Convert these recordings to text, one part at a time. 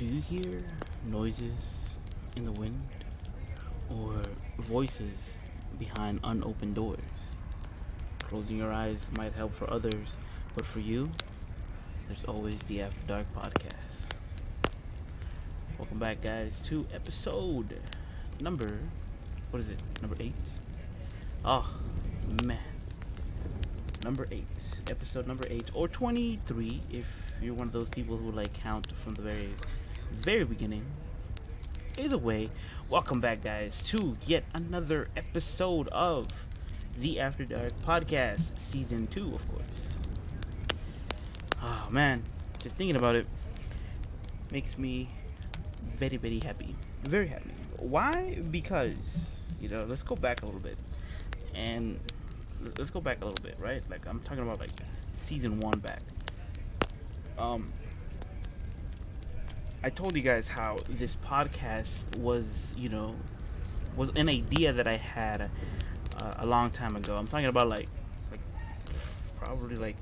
Do you hear noises in the wind or voices behind unopened doors? Closing your eyes might help for others, but for you, there's always the After Dark podcast. Welcome back, guys, to episode number, what is it? Number 8? Oh, man. Number 8. Episode number 8, or 23, if you're one of those people who count from the very beginning. Either way, welcome back, guys, to yet another episode of the After Dark podcast, season 2, of course. Oh man, just thinking about it makes me very, very happy. Very happy. Why? Because, let's go back a little bit. And let's go back a little bit, right? I'm talking about season 1 back. I told you guys how this podcast was an idea that I had a long time ago. I'm talking about probably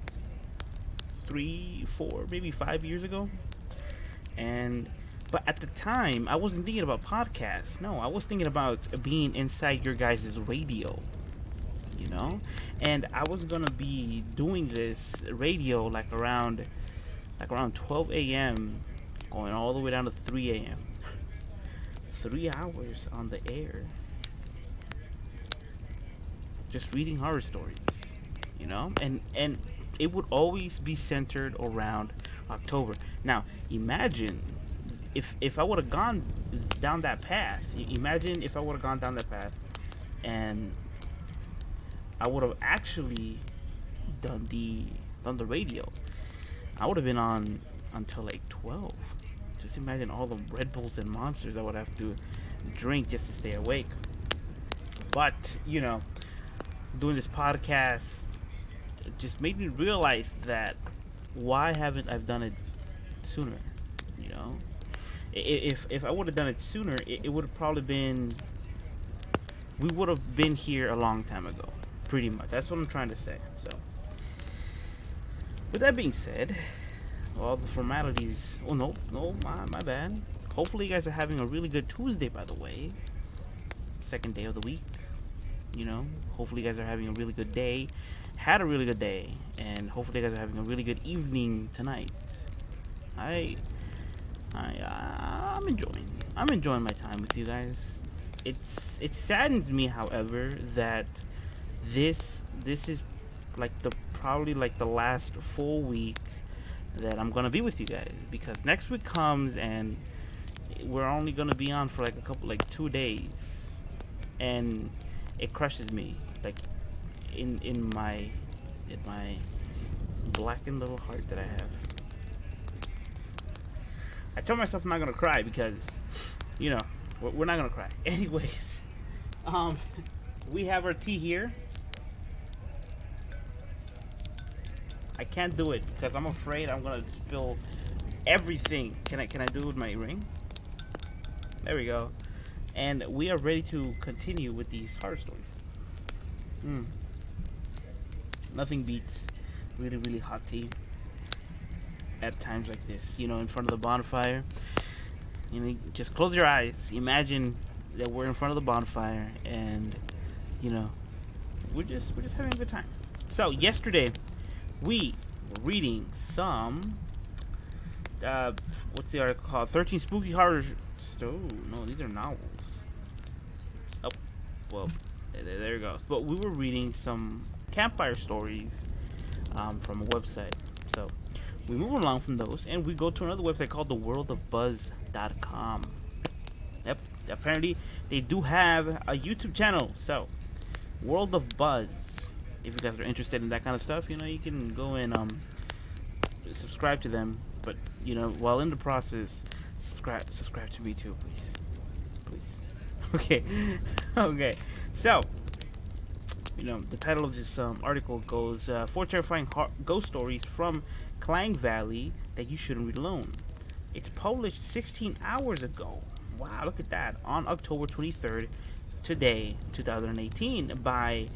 3, 4, maybe 5 years ago. But at the time, I wasn't thinking about podcasts. No, I was thinking about being inside your guys' radio. And I was gonna be doing this radio around 12 a.m. going all the way down to 3 a.m. 3 hours on the air, just reading horror stories, and it would always be centered around October. Now, imagine if I would have gone down that path. Imagine if I would have gone down that path, and I would have actually done the radio. I would have been on until 12. Just imagine all the Red Bulls and Monsters I would have to drink just to stay awake. But doing this podcast just made me realize that why haven't I done it sooner? If I would have done it sooner, it would have probably been, we would have been here a long time ago. Pretty much. That's what I'm trying to say. So, with that being said, all the formalities. Oh no, my bad. Hopefully, you guys are having a really good Tuesday. By the way, second day of the week. Hopefully, you guys are having a really good day. Had a really good day, and hopefully, you guys are having a really good evening tonight. I'm enjoying my time with you guys. It saddens me, however, that this is probably the last full week that I'm gonna be with you guys, because next week comes and we're only gonna be on for a couple 2 days, and it crushes me in my blackened little heart that I have. I told myself I'm not gonna cry because we're not gonna cry anyways. We have our tea here. I can't do it because I'm afraid I'm gonna spill everything. Can I do it with my ring? There we go. And we are ready to continue with these horror stories. Nothing beats really, really hot tea at times like this. In front of the bonfire. Just close your eyes. Imagine that we're in front of the bonfire, and we're just having a good time. So yesterday, we were reading some, what's the article called? 13 Spooky Horror... no, these are novels. Oh, well, there it goes. But we were reading some campfire stories from a website. So, we move along from those, and we go to another website called theworldofbuzz.com. Yep, apparently they do have a YouTube channel. So, World of Buzz. If you guys are interested in that kind of stuff, you can go and subscribe to them. But while in the process, subscribe to me too, please. Okay. So, the title of this article goes 4 terrifying ghost stories from Klang Valley that you shouldn't read alone. It's published 16 hours ago. Wow, look at that. On October 23rd, today, 2018, by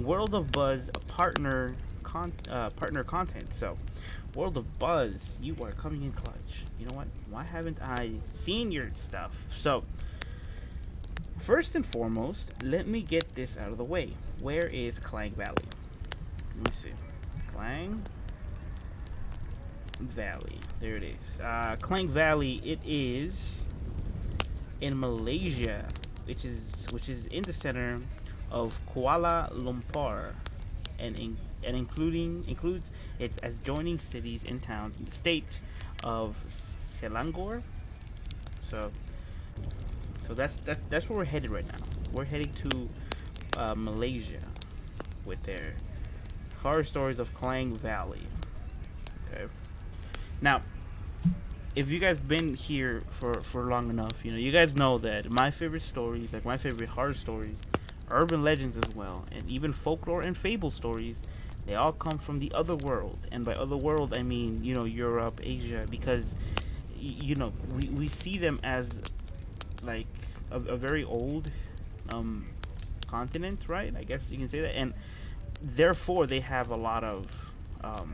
World of Buzz partner partner content. So, World of Buzz, you are coming in clutch. You know what? Why haven't I seen your stuff? So, first and foremost, let me get this out of the way. Where is Klang Valley? Let me see. Klang Valley. There it is. Klang Valley. It is in Malaysia, which is in the center of Kuala Lumpur, and includes its adjoining cities and towns in the state of Selangor. So that's where we're headed right now. We're heading to Malaysia with their horror stories of Klang Valley. Okay. Now, if you guys been here for long enough, you guys know that my favorite stories, like my favorite horror stories, urban legends as well, and even folklore and fable stories, they all come from the other world. And by other world, I mean, Europe, Asia, because, we see them as, like, a very old continent, right? I guess you can say that. And therefore, they have a lot of, come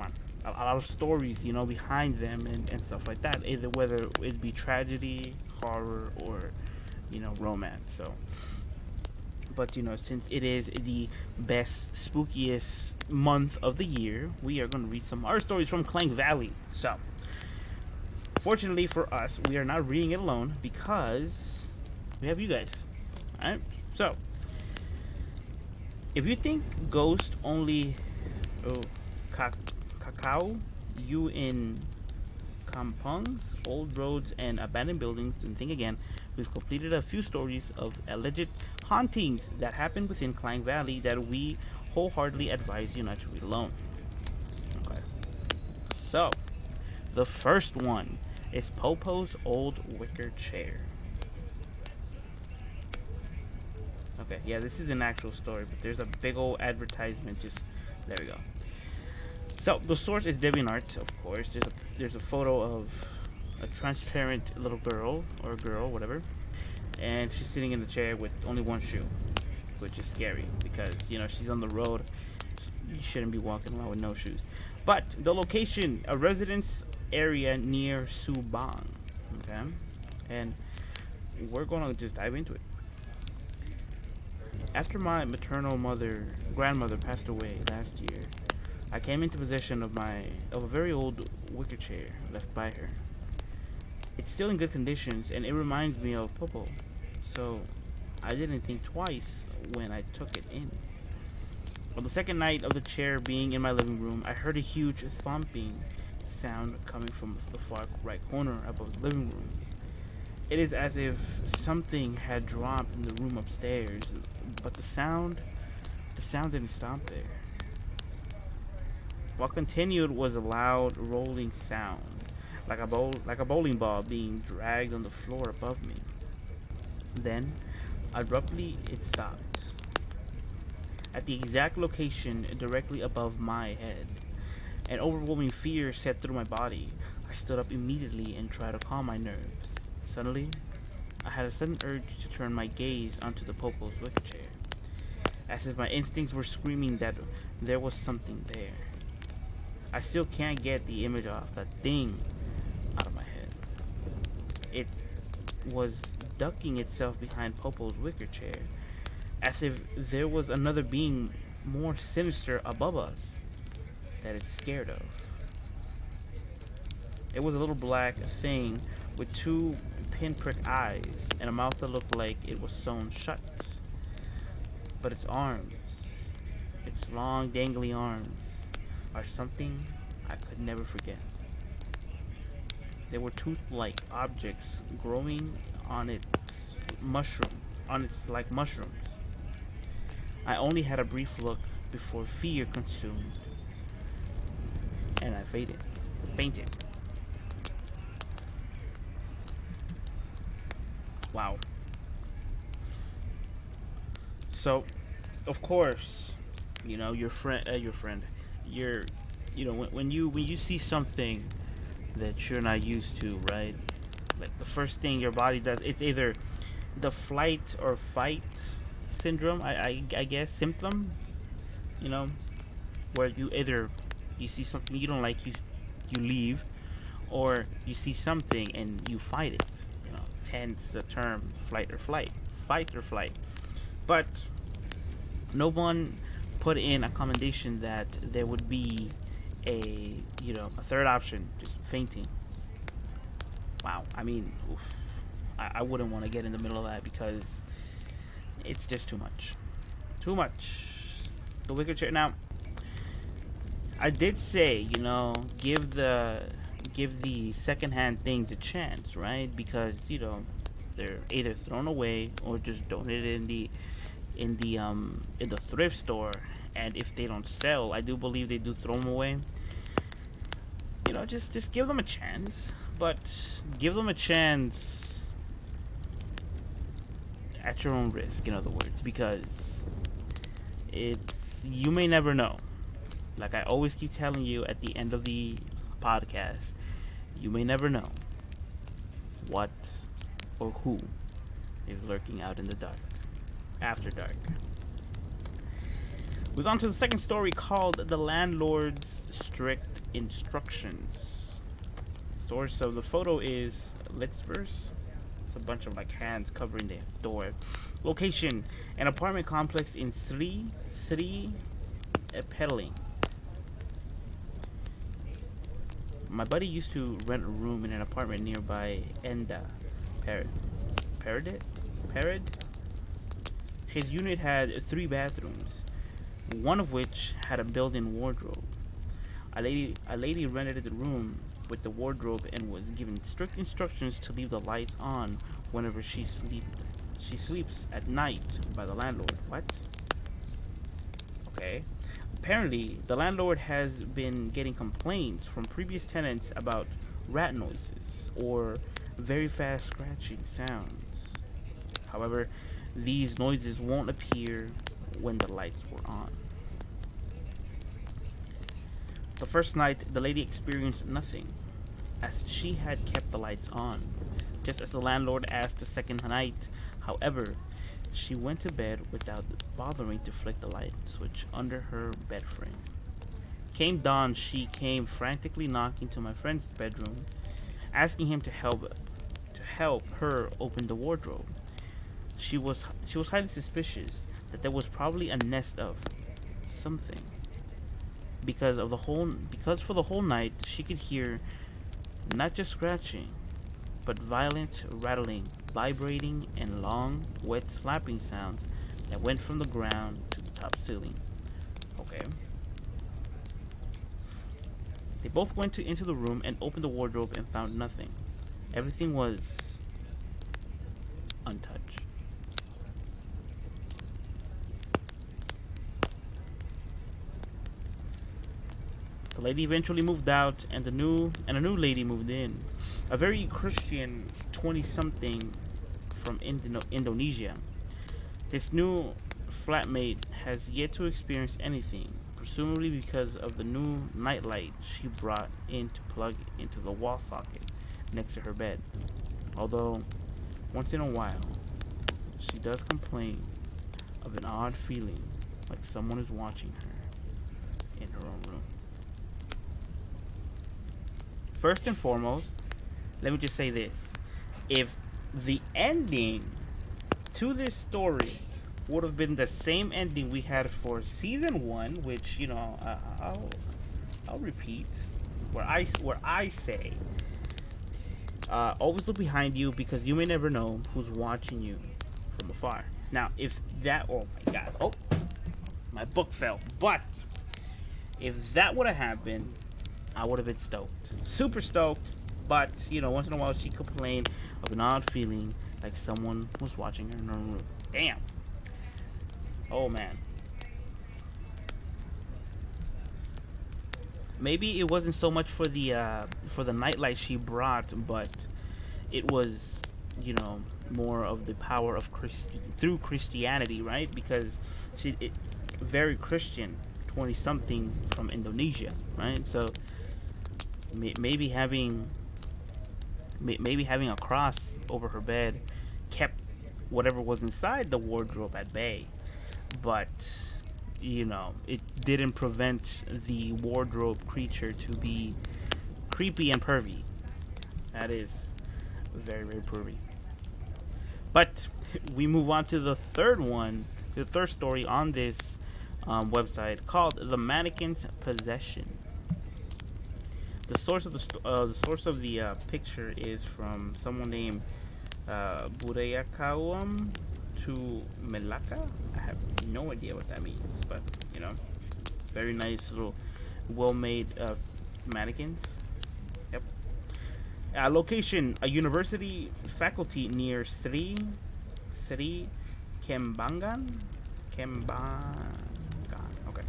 on, a lot of stories, behind them and stuff like that. Either whether it be tragedy, horror, or romance. So, but since it is the best, spookiest month of the year, we are going to read some horror stories from Klang Valley. So, fortunately for us, we are not reading it alone because we have you guys. Alright? So, if you think ghost only cacao you in kampungs, old roads, and abandoned buildings, then think again. We've completed a few stories of alleged hauntings that happened within Klang Valley that we wholeheartedly advise you not to read alone. Okay. So, the first one is Popo's old wicker chair. Okay, yeah, this is an actual story, but there's a big old advertisement just there we go. So the source is DeviantArt, of course. There's a photo of a transparent little girl, or girl, whatever, and she's sitting in the chair with only one shoe, which is scary because she's on the road. You shouldn't be walking around with no shoes. But the location, a residence area near Subang, okay, and we're gonna just dive into it. After my maternal grandmother passed away last year, I came into possession of a very old wicker chair left by her. It's still in good conditions, and it reminds me of Popo, so I didn't think twice when I took it in. On the second night of the chair being in my living room, I heard a huge thumping sound coming from the far right corner above the living room. It is as if something had dropped in the room upstairs, but the sound didn't stop there. What continued was a loud rolling sound, like a bowling ball being dragged on the floor above me. Then, abruptly, it stopped. At the exact location directly above my head, an overwhelming fear set through my body. I stood up immediately and tried to calm my nerves. Suddenly, I had a sudden urge to turn my gaze onto the Popo's wicker chair, as if my instincts were screaming that there was something there. I still can't get the image of that thing out of my head. It was ducking itself behind Popo's wicker chair, as if there was another being more sinister above us that it's scared of. It was a little black thing with two pinprick eyes and a mouth that looked like it was sewn shut. But its arms, its long dangly arms, are something I could never forget. They were tooth-like objects growing on its like mushrooms. I only had a brief look before fear consumed, and I fainted. Wow. So, of course, your friend, when you see something that you're not used to, right? Like the first thing your body does, it's either the flight or fight syndrome, I guess, symptom, you know, where you see something you don't like, you leave, or you see something and you fight it. You know, hence the term fight or flight. But no one put in a commendation that there would be a third option, just fainting. Wow, I mean, oof, I wouldn't want to get in the middle of that because it's just too much. Too much. The wicker chair. Now, I did say, give the secondhand things a chance, right? Because they're either thrown away or just donated in the thrift store. And if they don't sell, I do believe they do throw them away. Just give them a chance, but give them a chance at your own risk. In other words, because you may never know. Like I always keep telling you at the end of the podcast, you may never know what or who is lurking out in the dark after dark. We've gone to the second story called The Landlord's Strict Instructions. So the photo is Litzverse. It's a bunch of like hands covering the door. Location: an apartment complex in Sri Pedaling. My buddy used to rent a room in an apartment nearby Enda. Parid? His unit had 3 bathrooms, one of which had a built-in wardrobe. A lady rented the room with the wardrobe and was given strict instructions to leave the lights on whenever she sleeps at night by the landlord. What? Okay. Apparently, the landlord has been getting complaints from previous tenants about rat noises or very fast scratching sounds. However, these noises won't appear when the lights were on. The first night, the lady experienced nothing, as she had kept the lights on, just as the landlord asked the second night. However, she went to bed without bothering to flick the light switch under her bed frame. Came dawn, she came frantically knocking to my friend's bedroom, asking him to help her open the wardrobe. She was highly suspicious that there was probably a nest of something, because for the whole night she could hear not just scratching, but violent rattling, vibrating, and long, wet slapping sounds that went from the ground to the top ceiling. Okay. They both went into the room and opened the wardrobe and found nothing. Everything was untouched. The lady eventually moved out, and a new lady moved in. A very Christian 20-something from Indonesia. This new flatmate has yet to experience anything, presumably because of the new nightlight she brought in to plug into the wall socket next to her bed. Although, once in a while, she does complain of an odd feeling like someone is watching her in her own room. First and foremost, let me just say this. If the ending to this story would have been the same ending we had for season 1, which, I'll repeat, where I say, always look behind you because you may never know who's watching you from afar. Now, if that, oh my god, my book fell. But if that would have happened, I would have been stoked. Super stoked. But, once in a while she complained of an odd feeling like someone was watching her in her room. Damn. Oh, man. Maybe it wasn't so much for the nightlight she brought, but it was, more of the power of through Christianity, right? Because very Christian, 20-something from Indonesia, right? So maybe having a cross over her bed kept whatever was inside the wardrobe at bay. But, it didn't prevent the wardrobe creature to be creepy and pervy. That is very, very pervy. But we move on to the third story on this website called "The Mannequin's Possession." The source of the picture is from someone named Burayakawam to Melaka. I have no idea what that means, but very nice little, well-made mannequins. Yep. Location: a university faculty near Sri Kembangan. Okay.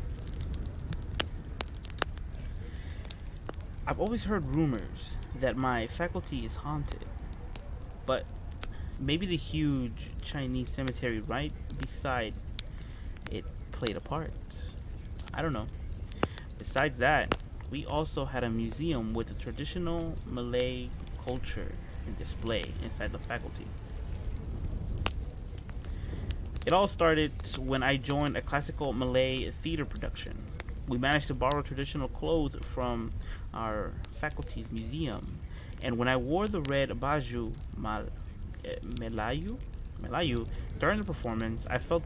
I've always heard rumors that my faculty is haunted, but maybe the huge Chinese cemetery right beside it played a part. I don't know. Besides that, we also had a museum with the traditional Malay culture in display inside the faculty. It all started when I joined a classical Malay theater production. We managed to borrow traditional clothes from our faculty's museum, and when I wore the red baju Melayu during the performance, I felt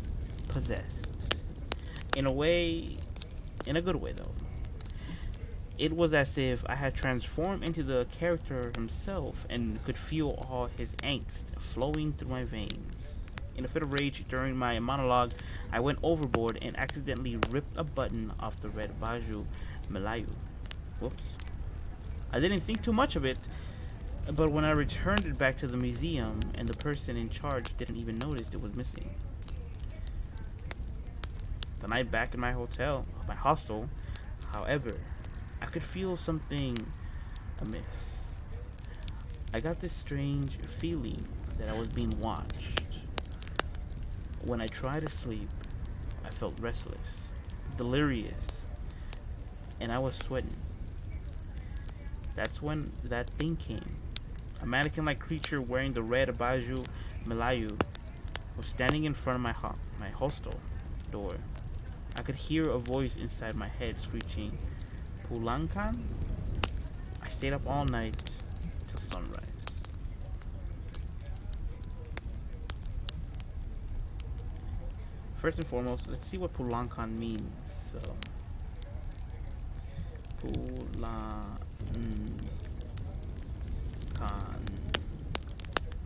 possessed. In a good way though. It was as if I had transformed into the character himself and could feel all his angst flowing through my veins. In a fit of rage during my monologue, I went overboard and accidentally ripped a button off the red baju Melayu. Whoops. I didn't think too much of it, but when I returned it back to the museum and the person in charge didn't even notice it was missing. The night back in my hostel, however, I could feel something amiss. I got this strange feeling that I was being watched. When I tried to sleep, I felt restless, delirious, and I was sweating. That's when that thing came. A mannequin-like creature wearing the red baju Melayu was standing in front of my hostel door. I could hear a voice inside my head screeching, "Pulangkan?" I stayed up all night till sunrise. First and foremost, let's see what Pulangkan means. So, Pulangkan.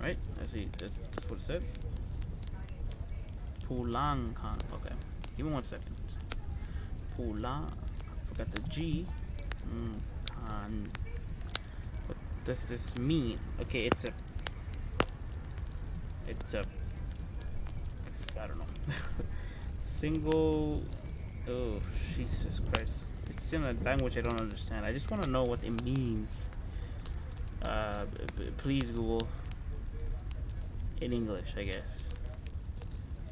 Right? That's what it said. Pulangkan. Okay. Give me 1 second. Forgot the G. Kan. What does this mean? Okay, it's a I don't know. Single. Oh, Jesus Christ. It's in a language I don't understand. I just want to know what it means. Please Google. In English, I guess.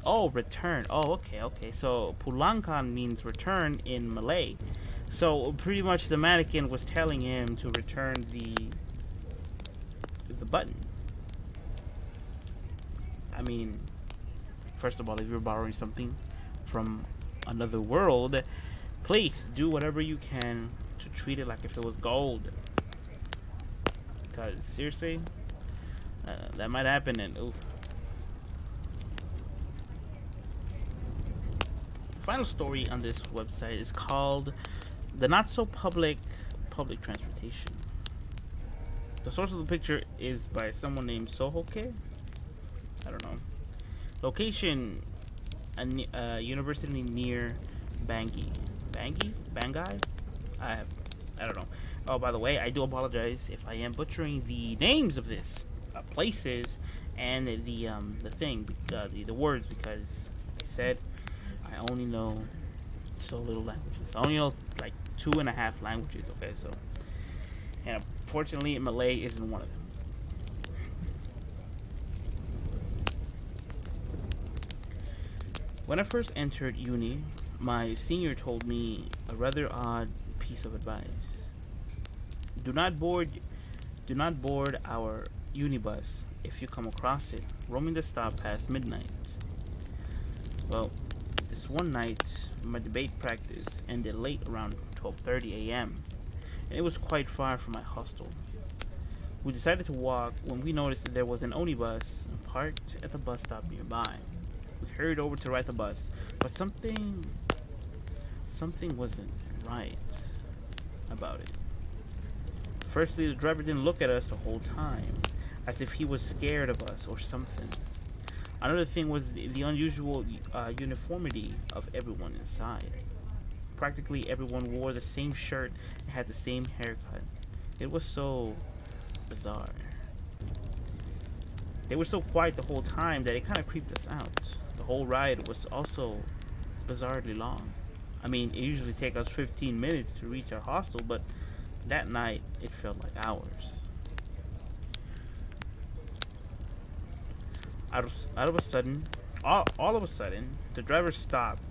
Oh, return. Oh, okay. So, Pulangkan means return in Malay. So, pretty much the mannequin was telling him to return the button. I mean, first of all, if you're borrowing something from another world, please do whatever you can to treat it like if it was gold. Because, seriously, that might happen and oof. Final story on this website is called "The Not So Public Transportation." The source of the picture is by someone named Sohoke. I don't know. Location: a university near Bangai. I don't know. Oh, by the way, I do apologize if I am butchering the names of this places and the words, because like I said, I only know so little languages. I only know like 2.5 languages. Okay, so, and unfortunately, Malay isn't one of them. When I first entered uni, my senior told me a rather odd piece of advice. Do not board our unibus if you come across it, roaming the stop past midnight. Well, this one night, my debate practice ended late around 12:30 a.m., and it was quite far from my hostel. We decided to walk when we noticed that there was an omnibus parked at the bus stop nearby. We hurried over to ride the bus, but something wasn't right about it. Firstly, the driver didn't look at us the whole time, as if he was scared of us or something. Another thing was the unusual uniformity of everyone inside. Practically everyone wore the same shirt and had the same haircut. It was so bizarre. They were so quiet the whole time that it kind of creeped us out. The whole ride was also bizarrely long. I mean, it usually takes us 15 minutes to reach our hostel, but that night it felt like hours. All of a sudden, the driver stopped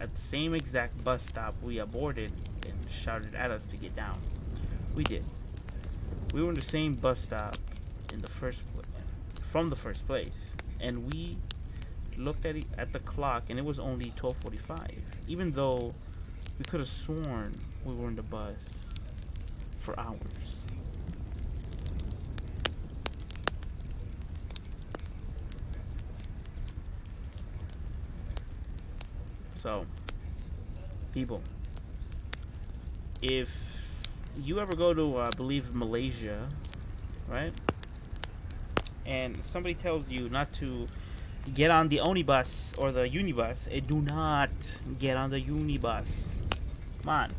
at the same exact bus stop we aborted and shouted at us to get down. We did. We were in the same bus stop in the from the first place, and we looked at the clock, and it was only 12:45. Even though we could have sworn we were in the bus for hours. So, people, if you ever go to, I believe, Malaysia, right? And somebody tells you not to get on the Onibus or the Unibus, do not get on the Unibus. Come on.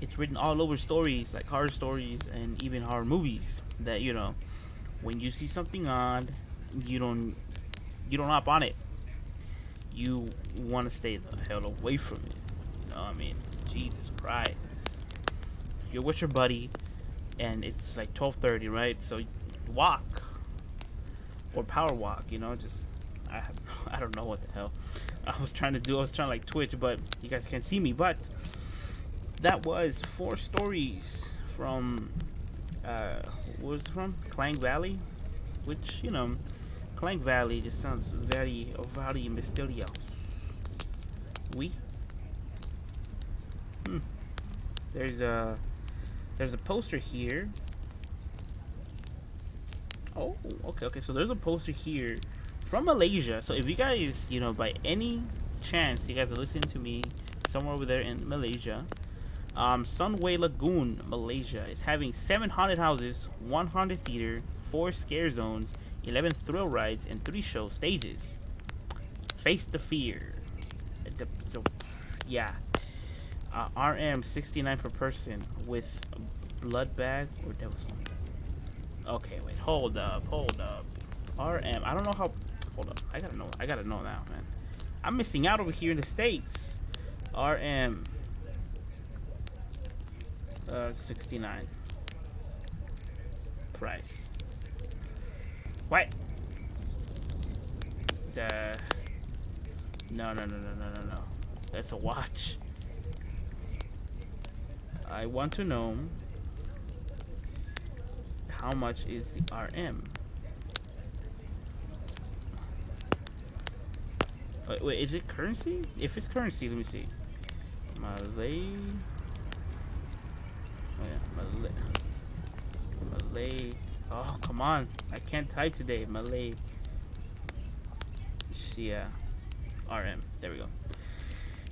It's written all over stories, like horror stories and even horror movies, that, you know, when you see something odd, you don't hop on it. You want to stay the hell away from it. You know what I mean? Jesus Christ. You're with your buddy, and it's like 12:30, right? So walk or power walk. You know, just I don't know what the hell I was trying to do. I was trying to like Twitch, but you guys can't see me. But that was 4 stories from what was it from? Klang Valley, which, you know, Klang Valley just sounds very mysterious. There's a poster here. Oh, okay. So there's a poster here from Malaysia. So if you guys, you know, by any chance you guys are listening to me somewhere over there in Malaysia, Sunway Lagoon, Malaysia is having 7 haunted houses, 1 haunted theater, 4 scare zones, 11 thrill rides, and 3 show stages. Face the fear. Yeah. RM 69 per person with blood bag or devil's horn. Okay, wait, hold up. RM, I don't know how. Hold up, I gotta know now, man. I'm missing out over here in the States. RM 69 price. What? No. That's a watch. I want to know how much is the RM. Wait, is it currency? If it's currency, let me see. Malay. Oh yeah, Malay. Oh, come on. I can't type today. Malay. Yeah. RM. There we go.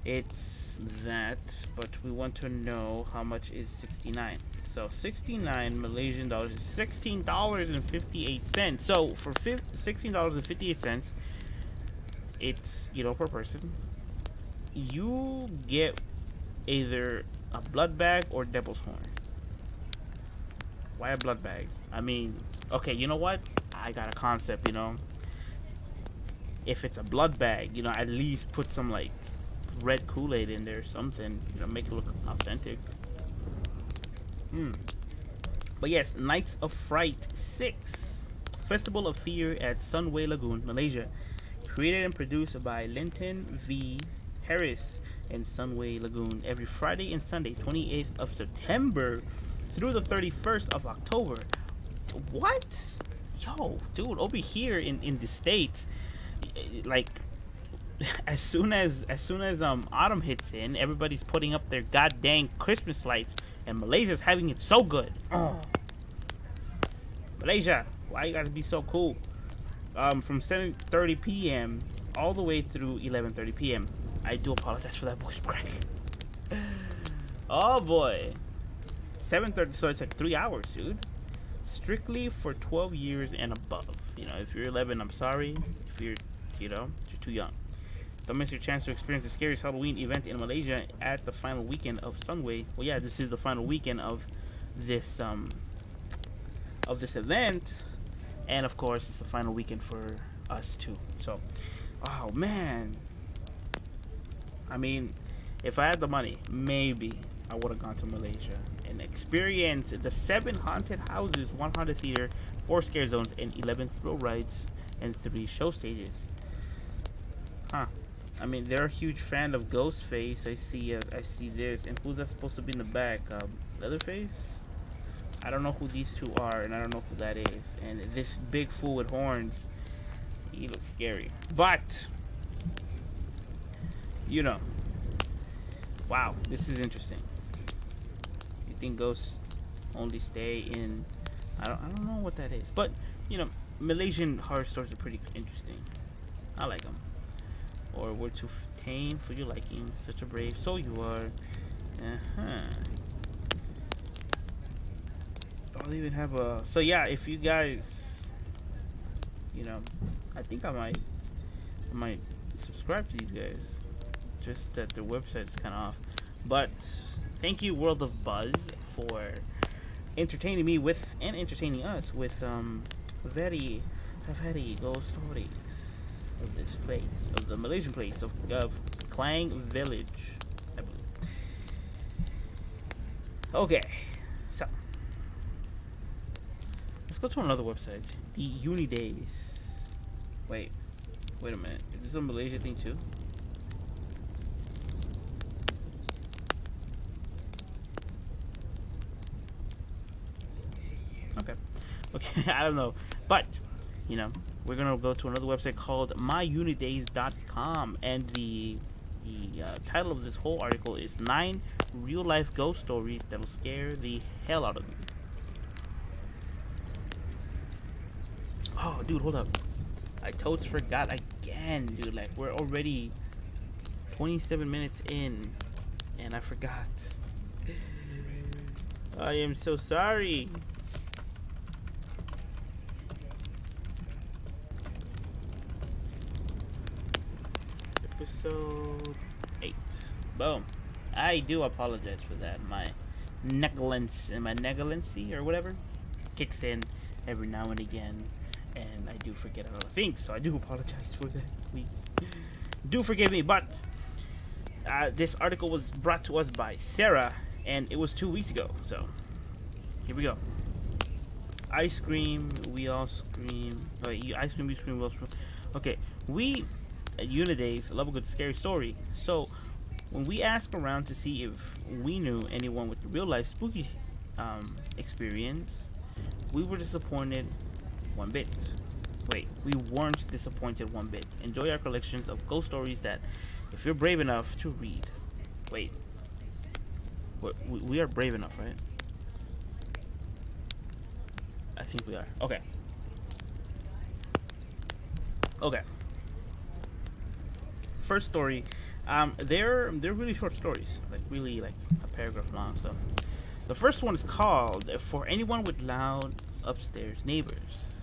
It's that, but we want to know how much is 69. So 69 Malaysian dollars is $16.58. So for $16.58, it's, you know, per person, you get either a blood bag or devil's horn. Why a blood bag? I mean, okay, you know what? I got a concept, you know. If it's a blood bag, you know, at least put some like red Kool-Aid in there or something, you know, make it look authentic. But yes, Nights of Fright 6, Festival of Fear at Sunway Lagoon, Malaysia. Created and produced by Linton V. Harris and Sunway Lagoon. Every Friday and Sunday, 28th of September through the 31st of October. What? Yo, dude, over here in the States, like as soon as autumn hits in, everybody's putting up their goddamn Christmas lights, and Malaysia's having it so good. Oh. Malaysia, why you gotta be so cool? From 7:30 p.m. all the way through 11:30 p.m. I do apologize for that voice crack. Oh boy, 7:30, so it's like 3 hours, dude. Strictly for 12 years and above. You know, if you're 11, I'm sorry. If you're, you're too young. Don't miss your chance to experience the scariest Halloween event in Malaysia at the final weekend of Sunway. Well, yeah, this is the final weekend of this event, and of course, it's the final weekend for us too. So, oh man, I mean, if I had the money, maybe I would have gone to Malaysia and experienced the 7 haunted houses, 1 haunted theater, 4 scare zones, and 11 thrill rides, and 3 show stages. Huh. I mean, they're a huge fan of Ghostface. I see this. And who's that supposed to be in the back? Leatherface? I don't know who these two are, and I don't know who that is. And this big fool with horns, he looks scary. But, wow, this is interesting. You think ghosts only stay in? I don't know what that is. But, Malaysian horror stories are pretty interesting. I like them. Or we're too tame for your liking, such a brave, so you are. Oh, they even have a. So yeah, if you guys, I think I might subscribe to these guys. Just that their website is kind of off. But thank you, World of Buzz, for entertaining me with and entertaining us with very ghost stories of this place, of the Malaysian place of Klang Village, I believe. Okay, so let's go to another website, the Uni Days. Wait a minute, is this a Malaysia thing too? Okay, I don't know, but we're gonna go to another website called myunidays.com, and the title of this whole article is 9 real-life ghost stories that'll scare the hell out of you. Oh, dude, hold up! I totally forgot again, dude. Like, we're already 27 minutes in, and I forgot. I am so sorry. Episode 8. Boom. I do apologize for that. My negligence or whatever kicks in every now and again, and I do forget a lot of things, so I do apologize for that. Please do forgive me. But this article was brought to us by Sarah, and it was 2 weeks ago, so here we go. Ice cream, we all scream. Ice cream, we scream, we all scream. Okay, we at Unidays love a good scary story. So when we asked around to see if we knew anyone with real life spooky experience, we were disappointed one bit. Wait, we weren't disappointed one bit. Enjoy our collections of ghost stories that, if you're brave enough to read. Wait, we are brave enough, right? I think we are. Okay. First story. They're really short stories, like really like a paragraph long. So the first one is called "For Anyone with Loud Upstairs Neighbors."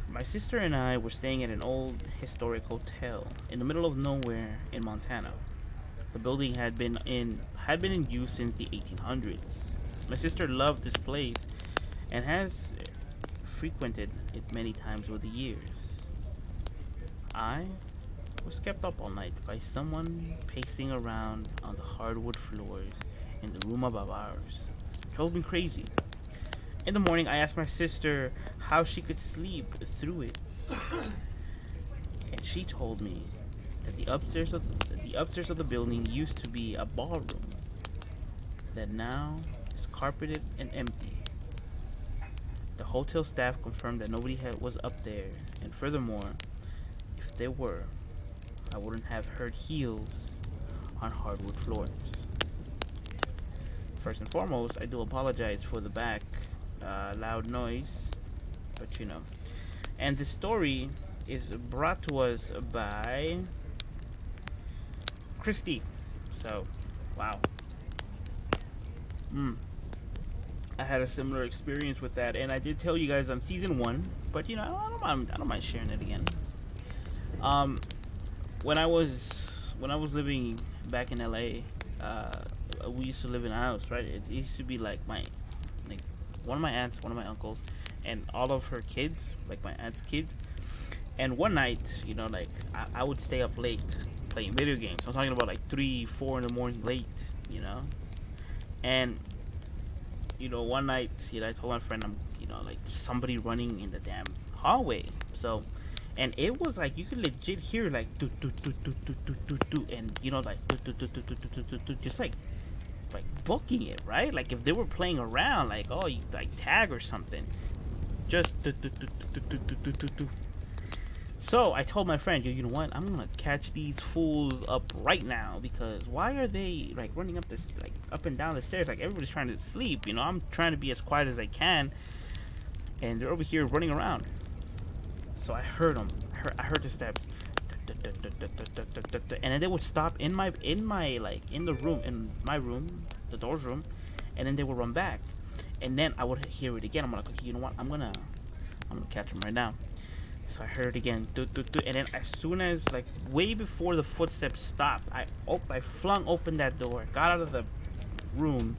My sister and I were staying at an old historic hotel in the middle of nowhere in Montana. The building had been in use since the 1800s. My sister loved this place and has frequented it many times over the years. I was kept up all night by someone pacing around on the hardwood floors in the room above ours. It drove me crazy. In the morning, I asked my sister how she could sleep through it, and she told me that the upstairs of the building used to be a ballroom. that now is carpeted and empty. The hotel staff confirmed that nobody was up there, and furthermore, if there were, I wouldn't have heard heels on hardwood floors. First and foremost, I do apologize for the back loud noise, but you know. And the story is brought to us by Christy. So, wow. I had a similar experience with that, and I did tell you guys on season 1, but you know, I don't mind sharing it again. When I was living back in LA, we used to live in a house, right? It used to be like one of my aunts, one of my uncles, and all of her kids, like my aunt's kids. And one night, you know, like I would stay up late playing video games. I'm talking about like 3, 4 in the morning, late, you know. And you know, one night, you know, I told my friend, you know, like there's somebody running in the damn hallway. So, and it was like you could legit hear like do do do do do do do do, and you know, like do do do do do do do do, just like booking it, right? Like if they were playing around, like oh, you like tag or something, just do do do do do do do do do. So I told my friend, you know what? I'm gonna catch these fools up right now, because why are they like running up this, like up and down the stairs? Like everybody's trying to sleep, you know. I'm trying to be as quiet as I can, and they're over here running around. So I heard them. I heard the steps, and then they would stop in my like in the room, in my room, the door's room, and then they would run back, and then I would hear it again. I'm like, okay, you know what? I'm gonna catch them right now. So I heard it again, and then as soon as, like, way before the footsteps stopped, I flung open that door, got out of the room,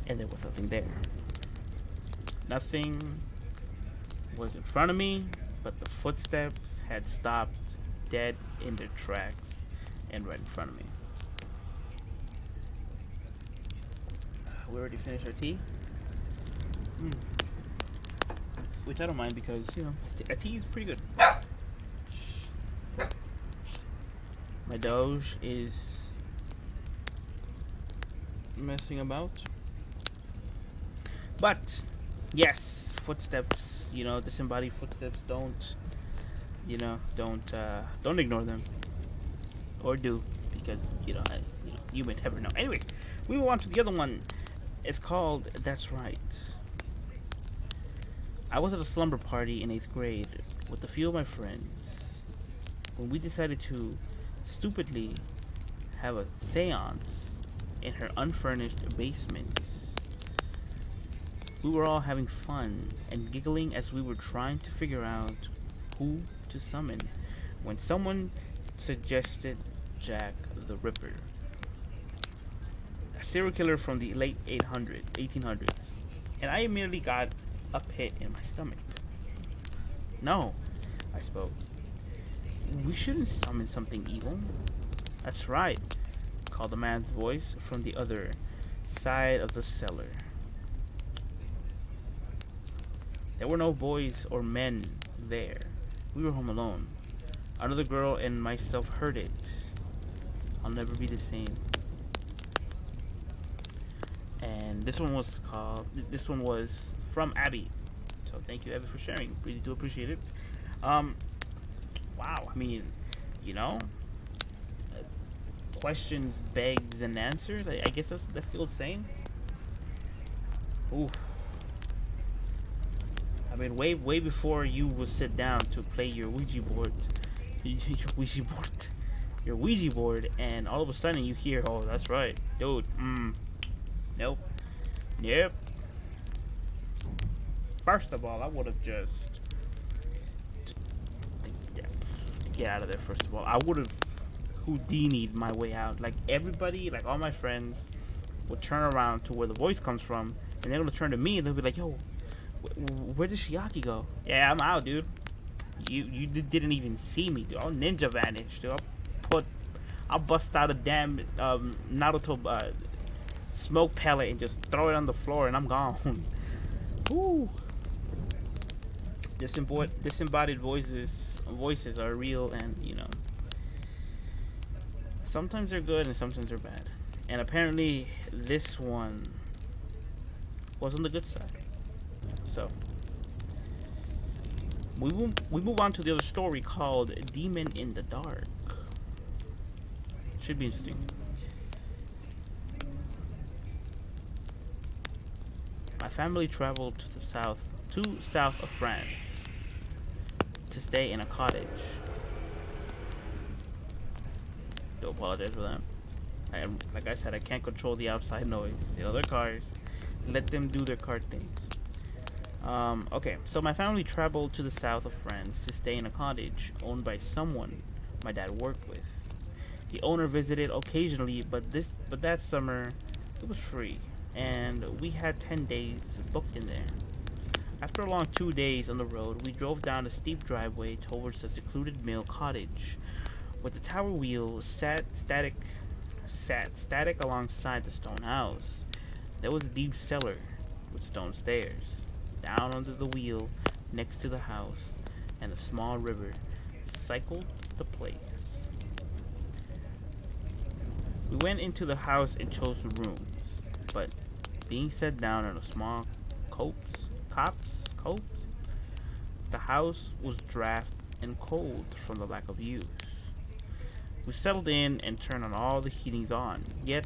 and there was nothing there. Nothing was in front of me, but the footsteps had stopped dead in their tracks and right in front of me. We already finished our tea. Which I don't mind, because, you know, a tea is pretty good. My Doge is messing about. But, yes, footsteps, you know, disembodied footsteps, don't ignore them. Or do, because, you may never know. Anyway, we move on to the other one. It's called That's Right. I was at a slumber party in 8th grade with a few of my friends when we decided to stupidly have a seance in her unfurnished basement. We were all having fun and giggling as we were trying to figure out who to summon when someone suggested Jack the Ripper, a serial killer from the late 1800s, and I immediately got a pit in my stomach. No, I spoke. We shouldn't summon something evil. That's right, called a man's voice from the other side of the cellar. There were no boys or men there. We were home alone. Another girl and myself heard it. I'll never be the same. And this one was from Abby. So thank you, Abby, for sharing. Really do appreciate it. Wow. I mean, questions begs an answer. I guess that's the old saying. Ooh. I mean, way before you would sit down to play your Ouija board, and all of a sudden you hear, "Oh, that's right, dude." Nope. Yep. First of all, I would have just get out of there. First of all, I would have Houdini'd my way out. Like everybody, like all my friends, would turn around to where the voice comes from, and they're gonna turn to me, and they'll be like, "Yo, where did Shiaki go?" "Yeah, I'm out, dude. You didn't even see me, dude. I'll ninja vanish, dude. I'll bust out a damn Naruto smoke pellet and just throw it on the floor, and I'm gone." Woo. Disembodied voices are real, and sometimes they're good and sometimes they're bad. And apparently, this one was on the good side. So, we move on to the other story called Demon in the Dark. Should be interesting. My family traveled to the south of France to stay in a cottage. Do apologize for that. Like I said, I can't control the outside noise. The other cars, let them do their car things. Okay, so my family traveled to the south of France to stay in a cottage owned by someone my dad worked with. The owner visited occasionally, but that summer it was free, and we had 10 days booked in there. After a long 2 days on the road, we drove down a steep driveway towards the secluded mill cottage, where the tower wheel sat static alongside the stone house. There was a deep cellar with stone stairs. Down under the wheel, next to the house, and a small river cycled the place. We went into the house and chose the rooms, but being set down on a small copse, the house was draft and cold from the lack of use. We settled in and turned on all the heatings on, yet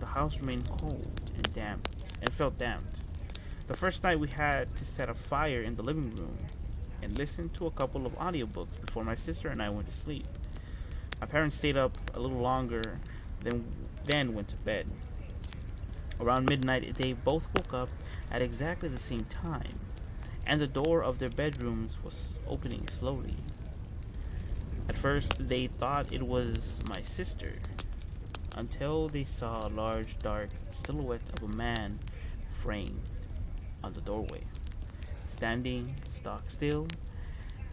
the house remained cold and damp and felt damped. The first night we had to set a fire in the living room and listen to a couple of audiobooks before my sister and I went to sleep. My parents stayed up a little longer, then went to bed. Around midnight, they both woke up at exactly the same time, and the door of their bedrooms was opening slowly. At first, they thought it was my sister, until they saw a large, dark silhouette of a man framed on the doorway, standing stock still,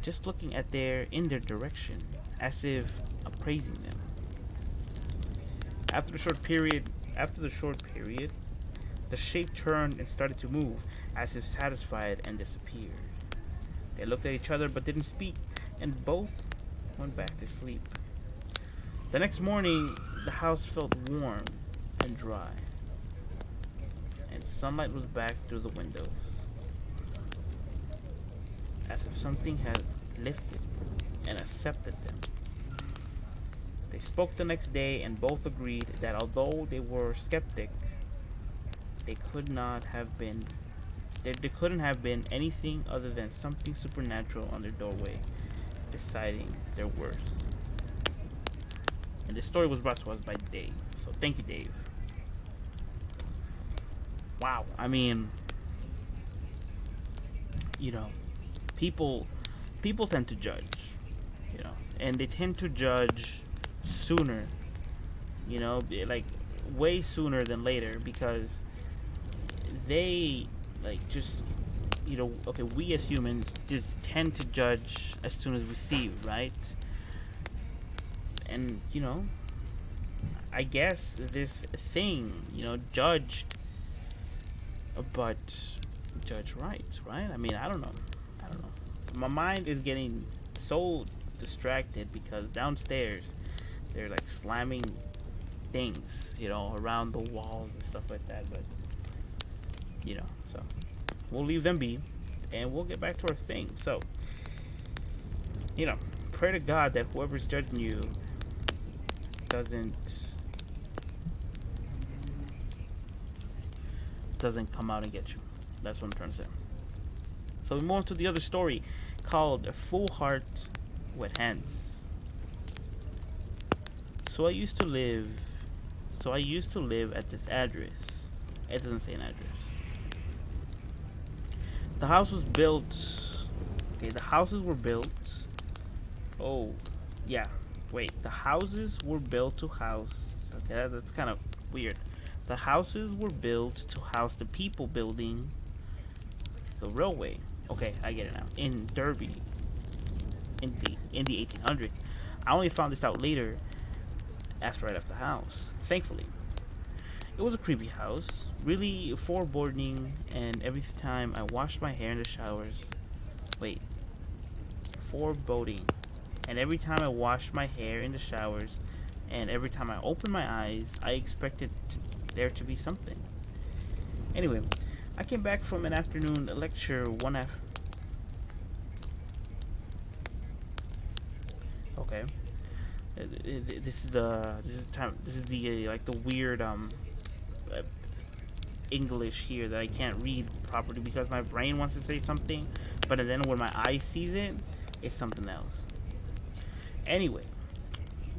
just looking in their direction, as if appraising them. After the short period, the shape turned and started to move, as if satisfied, and disappeared. They looked at each other but didn't speak, and both went back to sleep. The next morning, the house felt warm and dry, and sunlight was back through the windows, as if something had lifted and accepted them. They spoke the next day and both agreed that although they were skeptic, they couldn't have been anything other than something supernatural on their doorway, deciding their worth. And this story was brought to us by Dave. So thank you, Dave. Wow. I mean, people tend to judge, and they tend to judge sooner, like way sooner than later, because they just okay, we as humans just tend to judge as soon as we see, right? And I guess this thing, judged, but judge right? I mean, I don't know. My mind is getting so distracted because downstairs they're like slamming things, around the walls and stuff like that. But so we'll leave them be, and we'll get back to our thing. So pray to God that whoever's judging you doesn't come out and get you. That's what I'm trying to say. So we move on to the other story called Full Heart, Wet Hands. So I used to live at this address. It doesn't say an address. The house was built. Okay, the houses were built. Oh, yeah. Wait, the houses were built to house. Okay, that's kind of weird. The houses were built to house the people building the railway. Okay, I get it now. In Derby, in the 1800s. I only found this out later, after I left the house. Thankfully, it was a creepy house, really foreboding. And every time I washed my hair in the showers, foreboding. And every time I washed my hair in the showers and every time I opened my eyes, I expected there to be something. Anyway, I came back from an afternoon lecture one af. Okay, this is the like the weird uh, English here that I can't read properly because my brain wants to say something, but then when my eye sees it, it's something else. Anyway,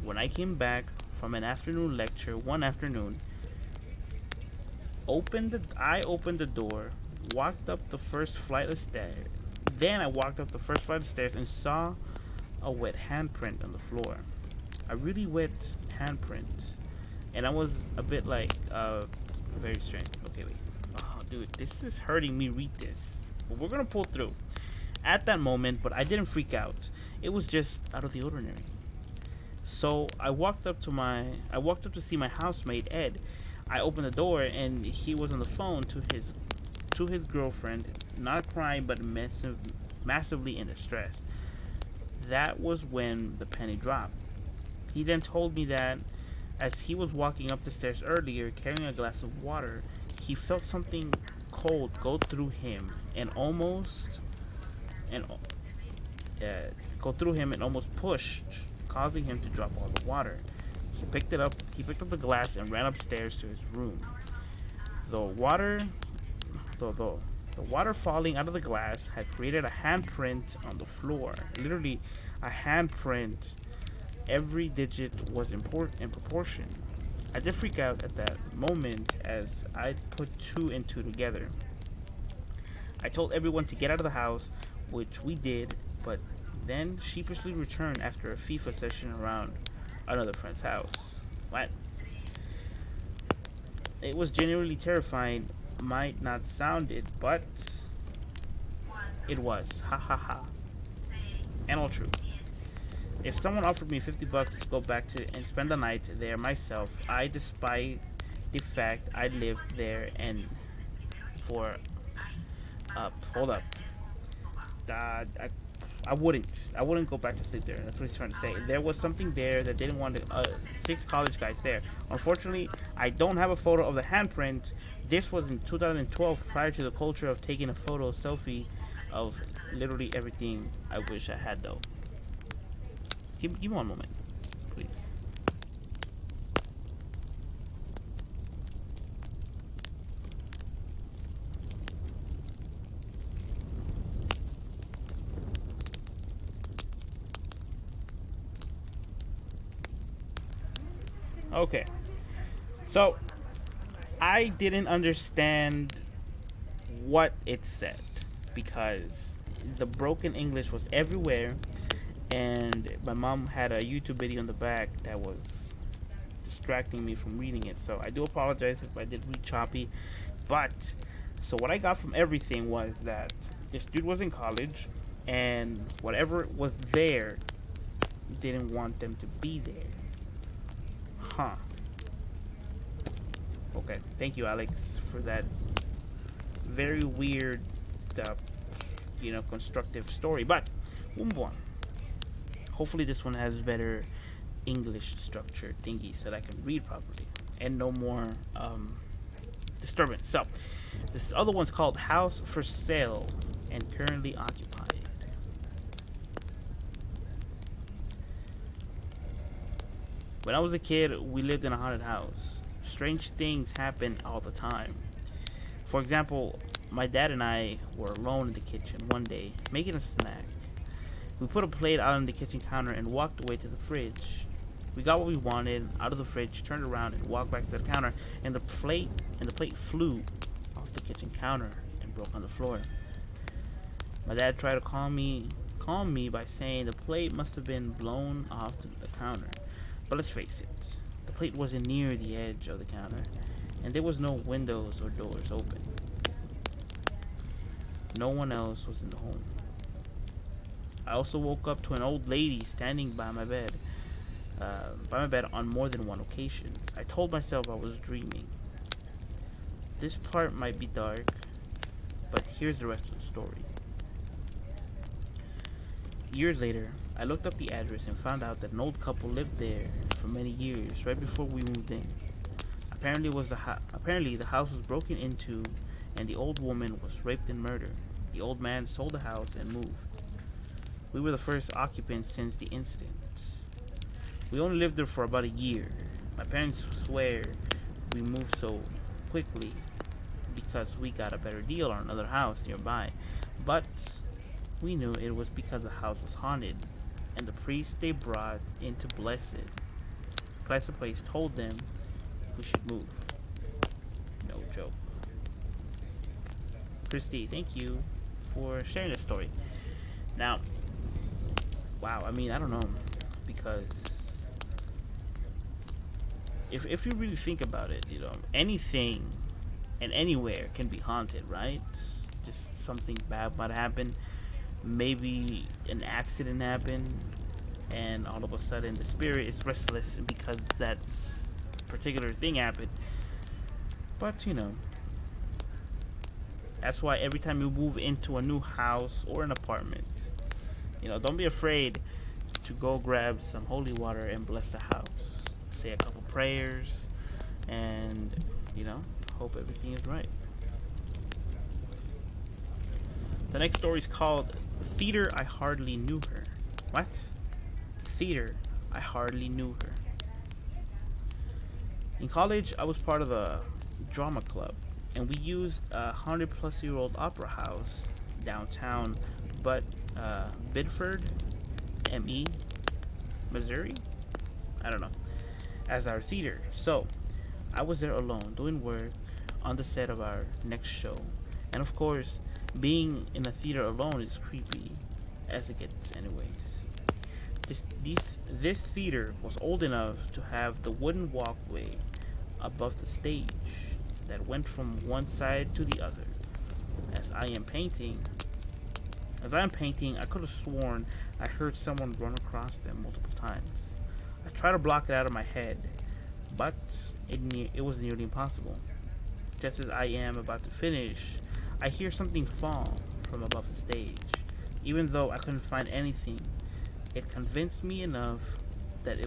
when I came back from an afternoon lecture one afternoon, I opened the door, walked up the first flight of stairs. Then I walked up the first flight of stairs and saw a wet handprint on the floor. A really wet handprint. And I was a bit like, very strange. Okay, wait. Oh, dude, this is hurting me read this. But we're gonna pull through. At that moment, but I didn't freak out. It was just out of the ordinary. So I walked up to see my housemate Ed. I opened the door and he was on the phone to his girlfriend, not crying but massively in distress. That was when the penny dropped. He then told me that as he was walking up the stairs earlier carrying a glass of water, he felt something cold go through him and almost pushed, causing him to drop all the water. He picked up the glass and ran upstairs to his room. The water falling out of the glass had created a handprint on the floor. Literally a handprint. Every digit was in proportion. I did freak out at that moment as I put two and two together. I told everyone to get out of the house, which we did, but then sheepishly returned after a FIFA session around another friend's house. What? It was genuinely terrifying. Might not sound it, but it was. Ha ha ha. And all true. If someone offered me $50 to go back to and spend the night there myself, despite the fact I lived there and for hold up. I wouldn't go back to sleep there. That's what he's trying to say. There was something there that didn't want to, 6 college guys there. Unfortunately, I don't have a photo of the handprint. This was in 2012, prior to the culture of taking a photo selfie of literally everything. I wish I had though. Give me one moment, please. Okay, so I didn't understand what it said because the broken English was everywhere, and my mom had a YouTube video in the back that was distracting me from reading it. So I do apologize if I did read choppy, but so what I got from everything was that this dude was in college, and whatever was there didn't want them to be there. Huh. Okay, thank you, Alex, for that very weird, constructive story. But we'll move on. Hopefully this one has better English structure thingy so that I can read properly and no more disturbance. So this other one's called House for Sale and Currently Occupied. When I was a kid, we lived in a haunted house. Strange things happen all the time. For example, my dad and I were alone in the kitchen one day making a snack. We put a plate out on the kitchen counter and walked away to the fridge. We got what we wanted out of the fridge, turned around and walked back to the counter, and the plate flew off the kitchen counter and broke on the floor. My dad tried to calm me by saying the plate must have been blown off the counter. But let's face it, the plate wasn't near the edge of the counter, and there was no windows or doors open. No one else was in the home. I also woke up to an old lady standing by my bed on more than one occasion. I told myself I was dreaming. This part might be dark, but here's the rest of the story. Years later, I looked up the address and found out that an old couple lived there for many years, right before we moved in. Apparently the house was broken into, and the old woman was raped and murdered. The old man sold the house and moved. We were the first occupants since the incident. We only lived there for about a year. My parents swear we moved so quickly because we got a better deal on another house nearby, but we knew it was because the house was haunted, and the priest they brought in to bless the place told them we should move. No joke. Christy, thank you for sharing this story. Now, wow, I mean, I don't know, because if you really think about it, anything and anywhere can be haunted, right? Just something bad might happen. Maybe an accident happened, and all of a sudden the spirit is restless because that particular thing happened. But that's why every time you move into a new house or an apartment, don't be afraid to go grab some holy water and bless the house. Say a couple prayers, and hope everything is right. The next story is called Theater I Hardly Knew Her. What? Theater I Hardly Knew Her. In college, I was part of a drama club, and we used a 100-plus-year-old opera house downtown, Biddeford, ME, Missouri? I don't know. As our theater. So, I was there alone, doing work on the set of our next show. And of course, being in a theater alone is creepy as it gets anyways. This theater was old enough to have the wooden walkway above the stage that went from one side to the other. As I am painting, I could have sworn I heard someone run across them multiple times. I tried to block it out of my head, but it was nearly impossible. Just as I am about to finish, I hear something fall from above the stage. Even though I couldn't find anything, it convinced me enough that I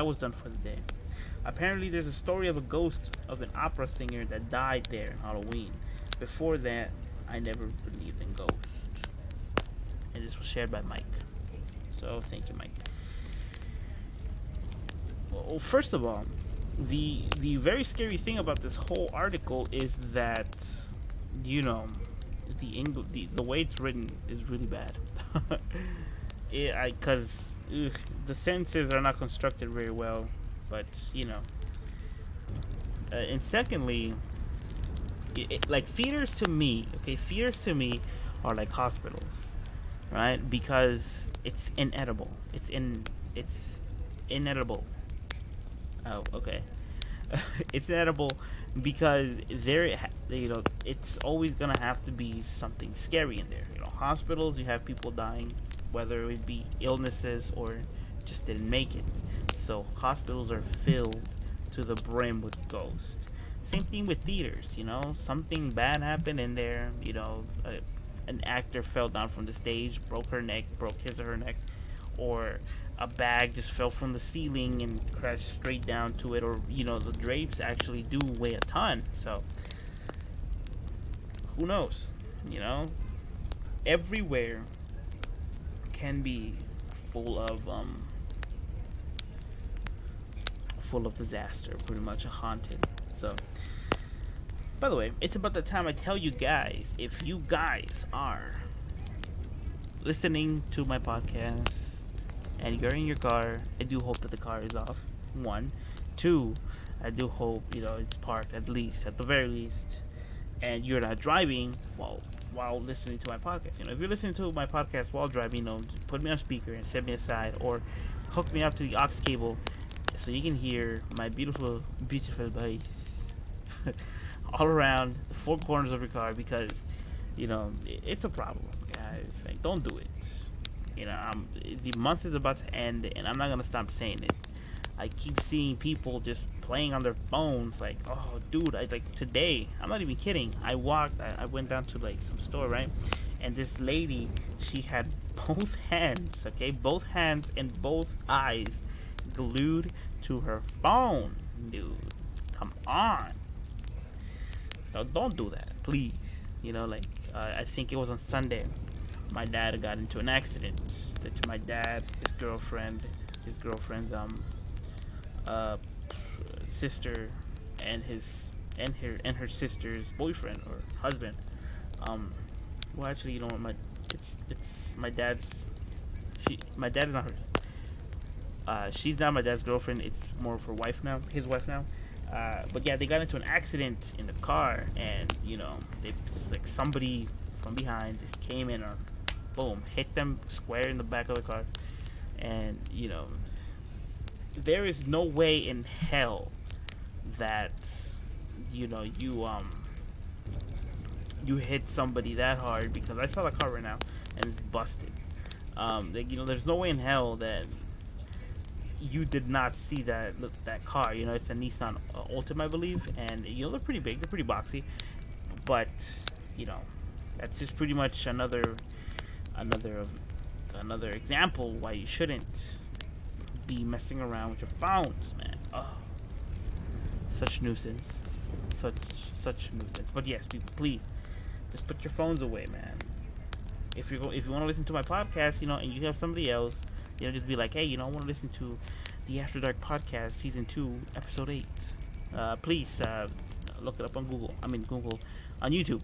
was done for the day. Apparently, there's a story of a ghost of an opera singer that died there on Halloween. Before that, I never believed in ghosts. And this was shared by Mike. So, thank you, Mike. Well, first of all, the very scary thing about this whole article is that, the way it's written is really bad. Because the sentences are not constructed very well, but and secondly, like theaters to me are like hospitals, right? Because it's inedible. It's inedible. Oh, okay. It's inedible because it's always gonna have to be something scary in there. Hospitals, you have people dying, whether it be illnesses or just didn't make it. So hospitals are filled to the brim with ghosts. Same thing with theaters. Something bad happened in there. An actor fell down from the stage, broke his or her neck, or a bag just fell from the ceiling and crashed straight down to it, or the drapes actually do weigh a ton. So who knows? Everywhere can be full of disaster, pretty much haunted. So, by the way, it's about the time I tell you guys, if you guys are listening to my podcast and you're in your car, I do hope that the car is off. 1, 2, I do hope it's parked at the very least, and you're not driving while listening to my podcast. If you're listening to my podcast while driving, just put me on speaker and set me aside, or hook me up to the aux cable so you can hear my beautiful voice all around the 4 corners of your car, because it's a problem, guys. Like, don't do it. The month is about to end, and I'm not gonna stop saying it. I keep seeing people just playing on their phones, like, oh, dude, today, I'm not even kidding. I went down to some store, right? and this lady, she had both hands, okay, both hands and both eyes glued to her phone, dude. Come on. No, don't do that, please. I think it was on Sunday. My dad got into an accident. That my dad, his girlfriend's uh sister, and her sister's boyfriend or husband. Um, well, actually, you know what? It's my dad's. My dad is not her. She's not my dad's girlfriend. It's more of her wife now, his wife now. But yeah, they got into an accident in the car, and like somebody from behind just came in or boom, hit them square in the back of the car, and there is no way in hell that you hit somebody that hard, because I saw the car right now and it's busted. There's no way in hell that you did not see that car. It's a Nissan Altima, I believe, and they're pretty big, they're pretty boxy, but that's just pretty much another example why you shouldn't be messing around with your phones, man. Oh, such nuisance, such nuisance. But yes, people, please just put your phones away, man. If you want to listen to my podcast, and you have somebody else, just be like, hey, I want to listen to the After Dark podcast, season 2, episode 8. Please look it up on Google. On YouTube,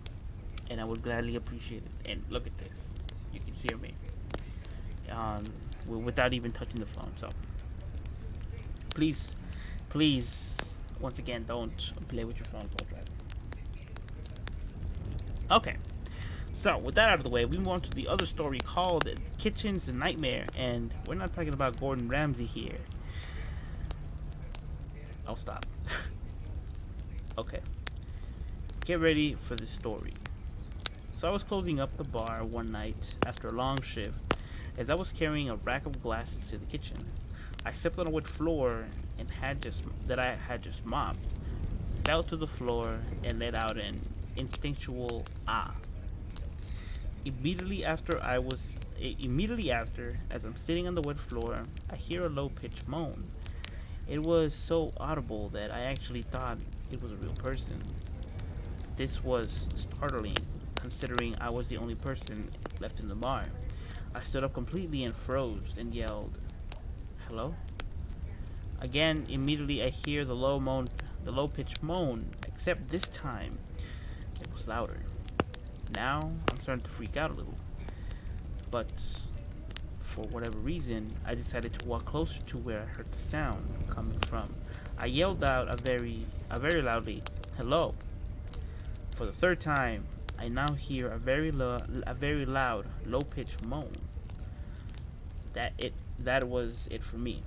and I would gladly appreciate it. And look at this, you can hear me without even touching the phone. So please, once again, don't play with your phone while driving. Okay. So, with that out of the way, we move on to the other story called Kitchen's Nightmare, and we're not talking about Gordon Ramsay here. I'll stop. Okay. Get ready for this story. So, I was closing up the bar one night after a long shift. As I was carrying a rack of glasses to the kitchen, I stepped on a wood floor that I had just mopped, fell to the floor, and let out an instinctual ah. Immediately after, as I'm sitting on the wet floor, I hear a low-pitched moan. It was so audible that I actually thought it was a real person. This was startling, considering I was the only person left in the bar. I stood up completely and froze and yelled, "Hello?" Again, immediately I hear the low-pitched moan, except this time it was louder. Now, I'm starting to freak out a little, but for whatever reason, I decided to walk closer to where I heard the sound coming from. I yelled out a very loudly, "Hello!" For the third time, I now hear a very loud, low-pitched moan. That was it for me.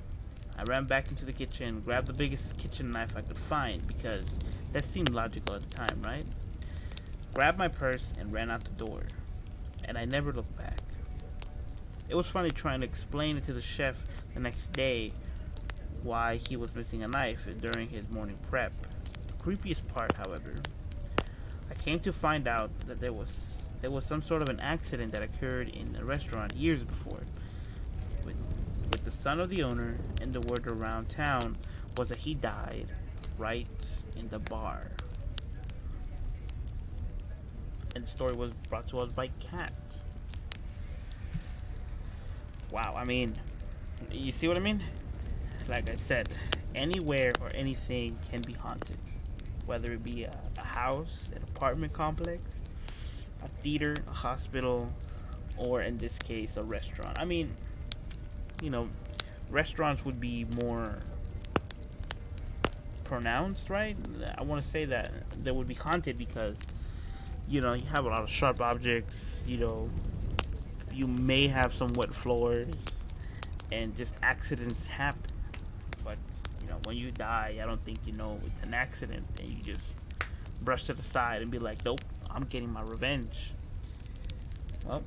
I ran back into the kitchen, grabbed the biggest kitchen knife I could find, because that seemed logical at the time, right? Grabbed my purse and ran out the door, and I never looked back. It was funny trying to explain it to the chef the next day why he was missing a knife during his morning prep. The creepiest part, however, I came to find out that there was some sort of an accident that occurred in a restaurant years before, with the son of the owner, and the word around town was that he died right in the bar. And the story was brought to us by Cat. Wow, you see what I mean? Like I said, anywhere or anything can be haunted. Whether it be a house, an apartment complex, a theater, a hospital, or in this case, a restaurant. Restaurants would be more pronounced, right? I want to say that they would be haunted because you have a lot of sharp objects, you may have some wet floors, and just accidents happen. But, when you die, I don't think it's an accident, and you just brush it aside and be like, nope, I'm getting my revenge. Well,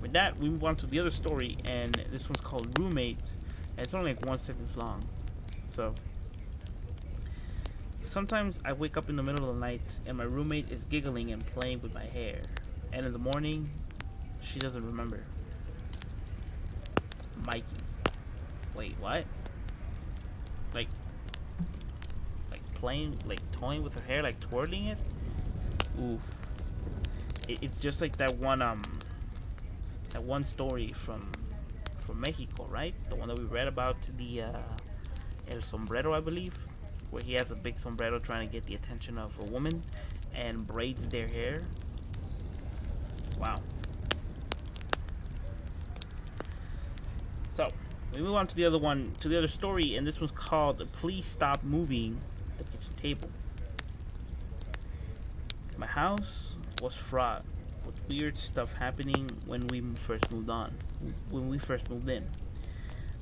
with that, we move on to the other story, and this one's called Roommates, and it's only like 1 sentence long. So, sometimes I wake up in the middle of the night and my roommate is giggling and playing with my hair. And in the morning, she doesn't remember. Mikey. Wait, what? Like, playing, like toying with her hair, like twirling it? Oof. It's just like that one story from Mexico, right? The one that we read about, the El Sombrero, I believe, where he has a big sombrero trying to get the attention of a woman and braids their hair. Wow. So we move on to the other one, to the other story, and this one's called "Please Stop Moving the Kitchen Table." My house was fraught with weird stuff happening when we first moved on. When we first moved in,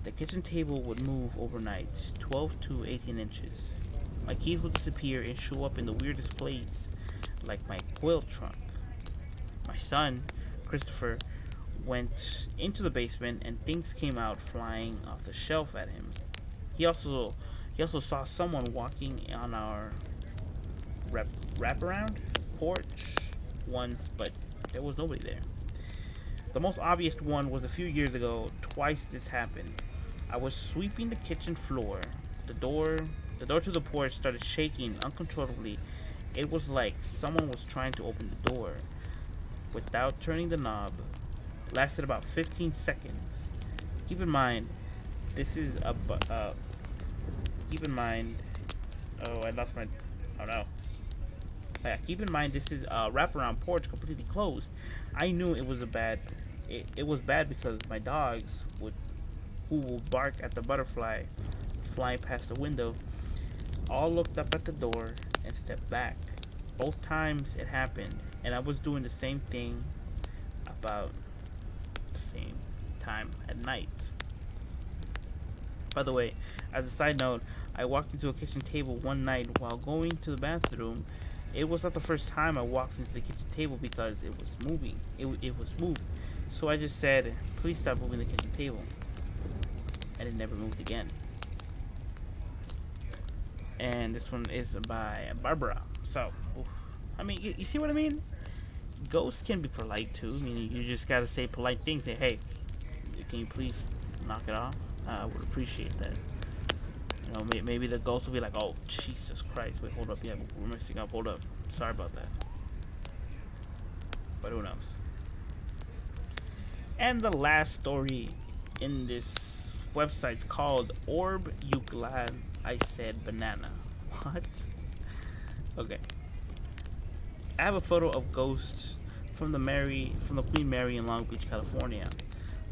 the kitchen table would move overnight, 12 to 18 inches. My keys would disappear and show up in the weirdest place, like my quilt trunk. My son, Christopher, went into the basement and things came out flying off the shelf at him. He also saw someone walking on our wraparound porch once, but there was nobody there. The most obvious one was a few years ago. Twice this happened. I was sweeping the kitchen floor. The door to the porch started shaking uncontrollably. It was like someone was trying to open the door without turning the knob. It lasted about 15 seconds. Keep in mind, this is a keep in mind. Oh, I lost my. Oh no. Yeah, keep in mind this is a wraparound porch, completely closed. I knew it was it was bad because my dogs who will bark at the butterfly flying past the window, all looked up at the door and stepped back. Both times it happened, and I was doing the same thing about the same time at night. By the way, as a side note, I walked into a kitchen table one night while going to the bathroom. It was not the first time I walked into the kitchen table because it was moving. It was moved. So I just said, "Please stop moving the kitchen table." And it never moved again. And this one is by Barbara. So, I mean, you see what I mean? Ghosts can be polite too. I mean, you just gotta say polite things. Say, "Hey, can you please knock it off?" I would appreciate that. You know, maybe the ghost will be like, "Oh, Jesus Christ! Wait, hold up, yeah, we're messing up. Hold up, sorry about that." But who knows? And the last story in this website's called "Orb You Glad I Said Banana." What? Okay. I have a photo of ghosts from the Queen Mary in Long Beach, California.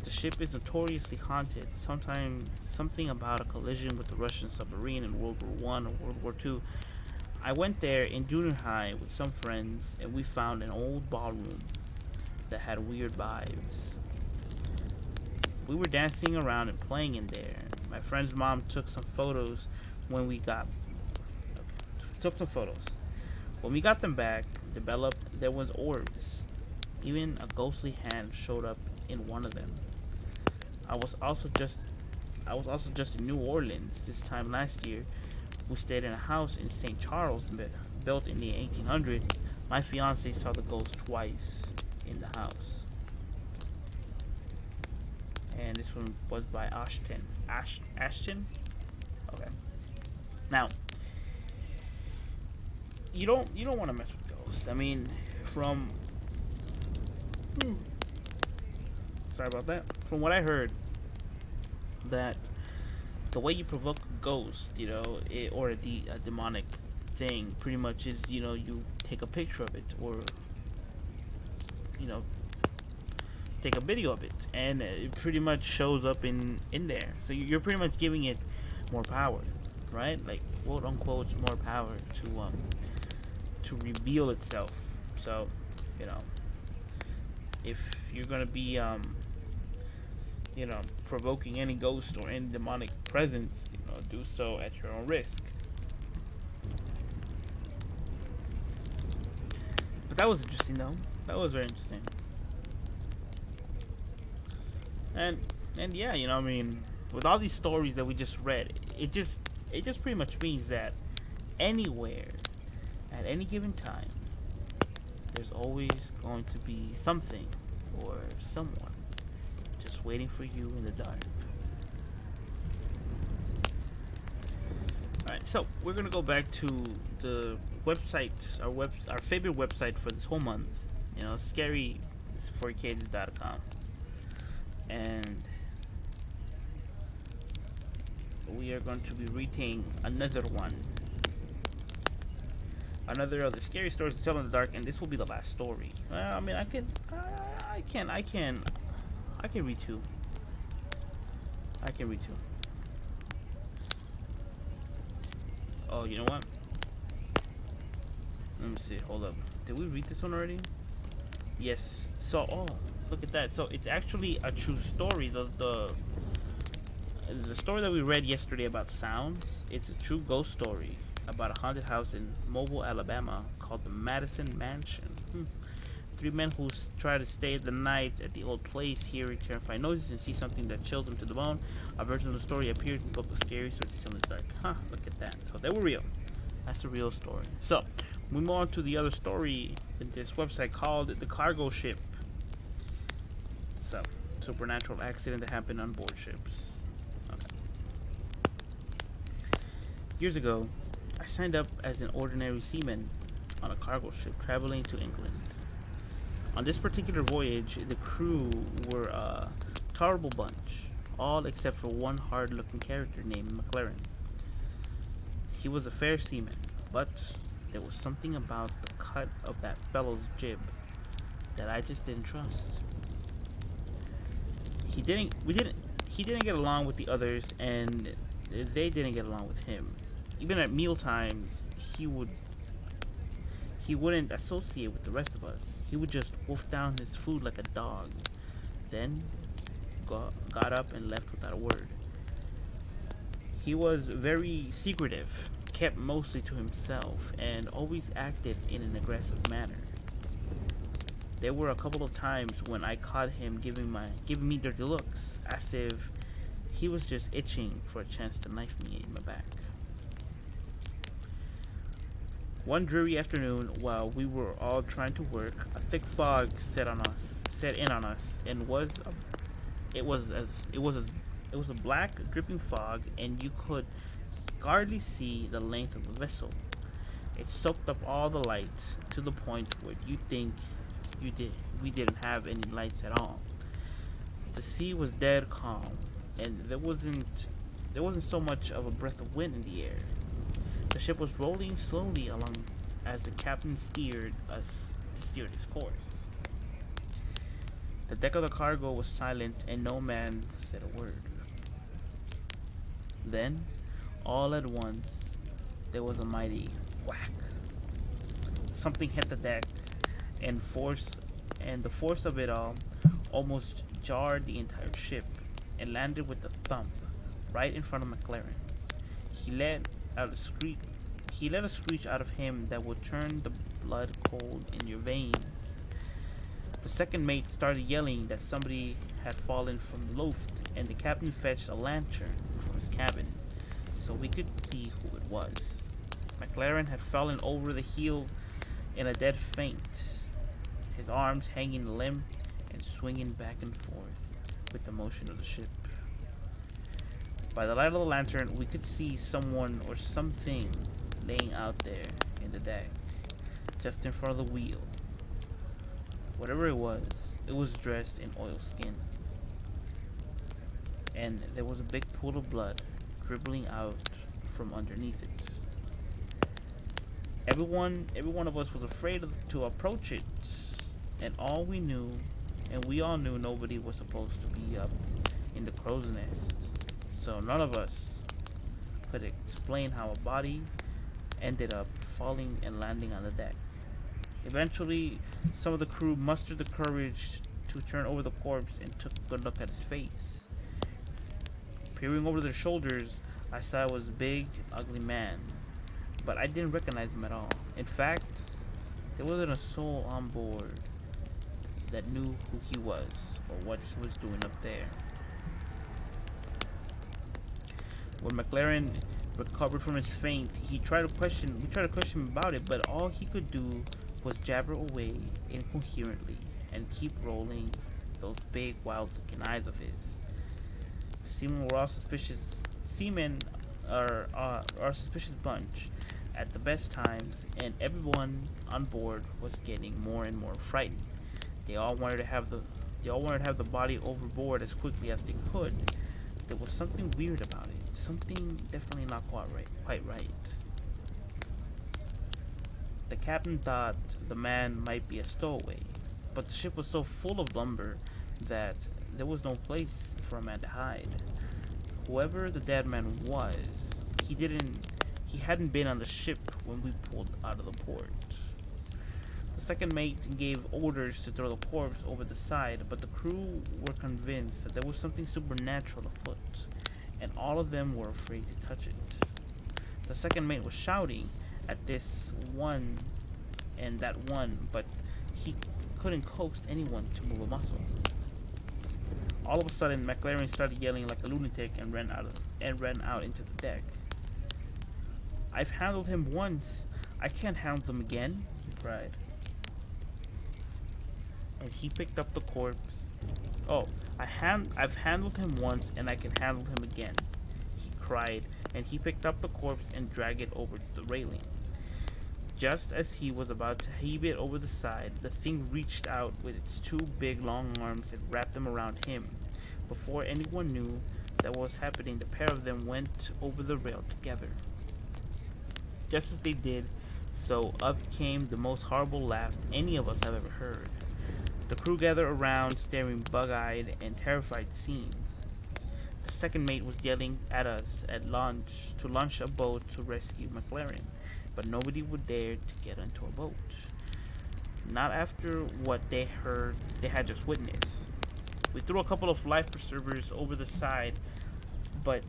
The ship is notoriously haunted. Sometimes something about a collision with the Russian submarine in World War I or World War II. I went there in junior high with some friends, and we found an old ballroom that had weird vibes. We were dancing around and playing in there. My friend's mom took some photos when we got When we got them back, developed there was orbs. Even a ghostly hand showed up in one of them. I was also just in New Orleans this time last year. We stayed in a house in St. Charles, built in the 1800s. My fiance saw the ghost twice in the house. And this one was by Ashton. Okay. Now, you don't want to mess with ghosts. I mean, sorry about that. From what I heard, that the way you provoke a ghost, or a demonic thing, pretty much is, you take a picture of it, or take a video of it, and it pretty much shows up in there. So you're pretty much giving it more power, right? Like, quote unquote, more power to reveal itself. So, if you're gonna be provoking any ghost or any demonic presence, do so at your own risk. But that was interesting, though. That was very interesting. And yeah, I mean, with all these stories that we just read, it just pretty much means that anywhere, at any given time, there's always going to be something or someone just waiting for you in the dark. Alright, so we're gonna go back to the websites, our favorite website for this whole month, scary4kids.com. And we are going to be reading another one. Another of the scary stories to tell in the dark, and this will be the last story. I mean, I can read two. I can read two. Oh, you know what? Let me see. Hold up. Did we read this one already? Yes. So, oh, look at that. So it's actually a true story. The story that we read yesterday about sounds. It's a true ghost story about a haunted house in Mobile, Alabama, called the Madison Mansion. Three men who try to stay the night at the old place hear terrifying noises and see something that chills them to the bone. A version of the story appears in both the scary stories in the dark. Look at that. So they were real. That's a real story. So we move on to the other story in this website called The Cargo Ship. So, supernatural accident that happened on board ships. Okay. Years ago, I signed up as an ordinary seaman on a cargo ship traveling to England. On this particular voyage, the crew were a tolerable bunch, all except for one hard-looking character named McLaren. He was a fair seaman, but there was something about the cut of that fellow's jib that I just didn't trust. He didn't get along with the others, and they didn't get along with him. Even at meal times, he wouldn't associate with the rest of us. He would just wolf down his food like a dog, then got up and left without a word. He was very secretive, kept mostly to himself, and always acted in an aggressive manner. There were a couple of times when I caught him giving me dirty looks, as if he was just itching for a chance to knife me in my back. One dreary afternoon, while we were all trying to work, a thick fog set in on us, and it was a black, dripping fog, and you could hardly see the length of the vessel. It soaked up all the lights to the point where we didn't have any lights at all. The sea was dead calm, and there wasn't so much of a breath of wind in the air. The ship was rolling slowly along as the captain steered its course. The deck of the cargo was silent, and no man said a word. Then, all at once, there was a mighty whack. Something hit the deck, and the force of it all almost jarred the entire ship and landed with a thump right in front of McLaren. He let a screech out of him that would turn the blood cold in your veins. The second mate started yelling that somebody had fallen from the loft, and the captain fetched a lantern from his cabin so we could see who it was. McLaren had fallen over the heel in a dead faint, his arms hanging limp and swinging back and forth with the motion of the ship. By the light of the lantern, we could see someone or something laying out there in the deck, just in front of the wheel. Whatever it was dressed in oilskins, and there was a big pool of blood dribbling out from underneath it. Every one of us was afraid to approach it, and we all knew nobody was supposed to be up in the crow's nest. So none of us could explain how a body ended up falling and landing on the deck. Eventually, some of the crew mustered the courage to turn over the corpse and took a good look at his face. Peering over their shoulders, I saw it was a big, ugly man, but I didn't recognize him at all. In fact, there wasn't a soul on board that knew who he was or what he was doing up there. When McLaren recovered from his faint, we tried to question him about it, but all he could do was jabber away incoherently and keep rolling those big, wild-looking eyes of his. Seamen were all suspicious. Seamen are a suspicious bunch at the best times, and everyone on board was getting more and more frightened. They all wanted to have the they all wanted to have the body overboard as quickly as they could. There was something weird about it. Something definitely not quite right. The captain thought the man might be a stowaway, but the ship was so full of lumber that there was no place for a man to hide. Whoever the dead man was, he didn't he hadn't been on the ship when we pulled out of the port. The second mate gave orders to throw the corpse over the side, but the crew were convinced that there was something supernatural afoot, and all of them were afraid to touch it. The second mate was shouting at this one and that one, but he couldn't coax anyone to move a muscle. All of a sudden, McLaren started yelling like a lunatic and ran out into the deck. "I've handled him once. I can't handle him again," he cried. And he picked up the corpse. I've handled him once and I can handle him again," he cried, and he picked up the corpse and dragged it over the railing. Just as he was about to heave it over the side, the thing reached out with its two big long arms and wrapped them around him. Before anyone knew that was happening, the pair of them went over the rail together. Just as they did so, up came the most horrible laugh any of us have ever heard. The crew gathered around, staring bug-eyed and terrified scene. The second mate was yelling at us to launch a boat to rescue McLaren, but nobody would dare to get into a boat. Not after what they had just witnessed. We threw a couple of life preservers over the side, but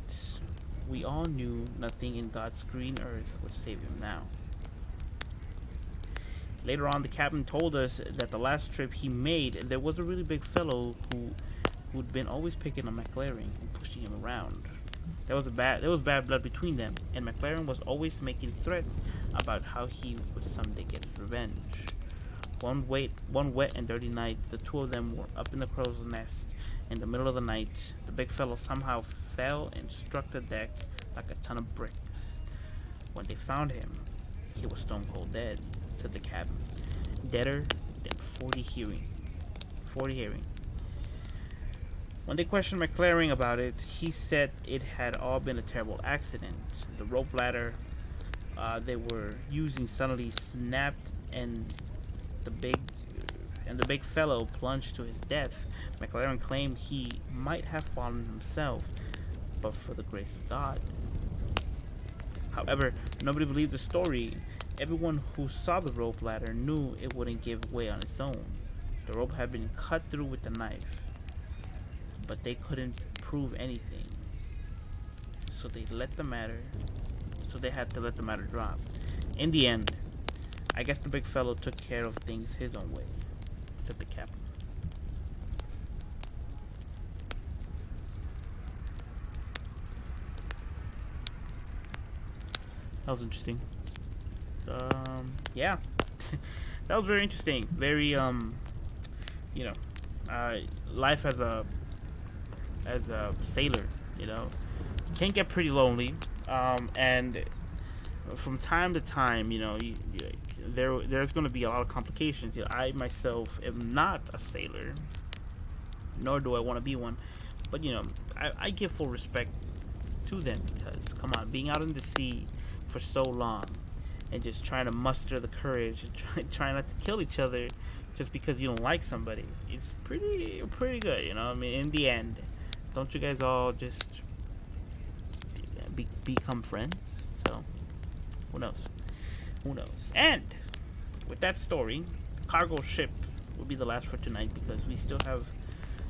we all knew nothing in God's green earth would save him now. Later on, the captain told us that the last trip he made, there was a really big fellow who'd been always picking on McLaren and pushing him around. There was bad blood between them, and McLaren was always making threats about how he would someday get his revenge. One wet and dirty night, the two of them were up in the crow's nest. In the middle of the night, the big fellow somehow fell and struck the deck like a ton of bricks. When they found him, he was stone cold dead, said the captain. Deader than 40 hearing. When they questioned McLaren about it, he said it had all been a terrible accident. The rope ladder they were using suddenly snapped, and the big fellow plunged to his death. McLaren claimed he might have fallen himself, but for the grace of God. However, nobody believed the story. Everyone who saw the rope ladder knew it wouldn't give way on its own. The rope had been cut through with a knife, but they couldn't prove anything. So they had to let the matter drop. In the end, I guess the big fellow took care of things his own way, said the captain. That was interesting. Yeah. That was very interesting. Very, life as a sailor, can get pretty lonely. And from time to time, there's going to be a lot of complications. I myself am not a sailor, nor do I want to be one. But, I give full respect to them because, come on, being out in the sea for so long and just trying to muster the courage and try not to kill each other just because you don't like somebody, it's pretty good, in the end, don't you guys all just become friends? So who knows? And with that story, cargo ship will be the last for tonight because we still have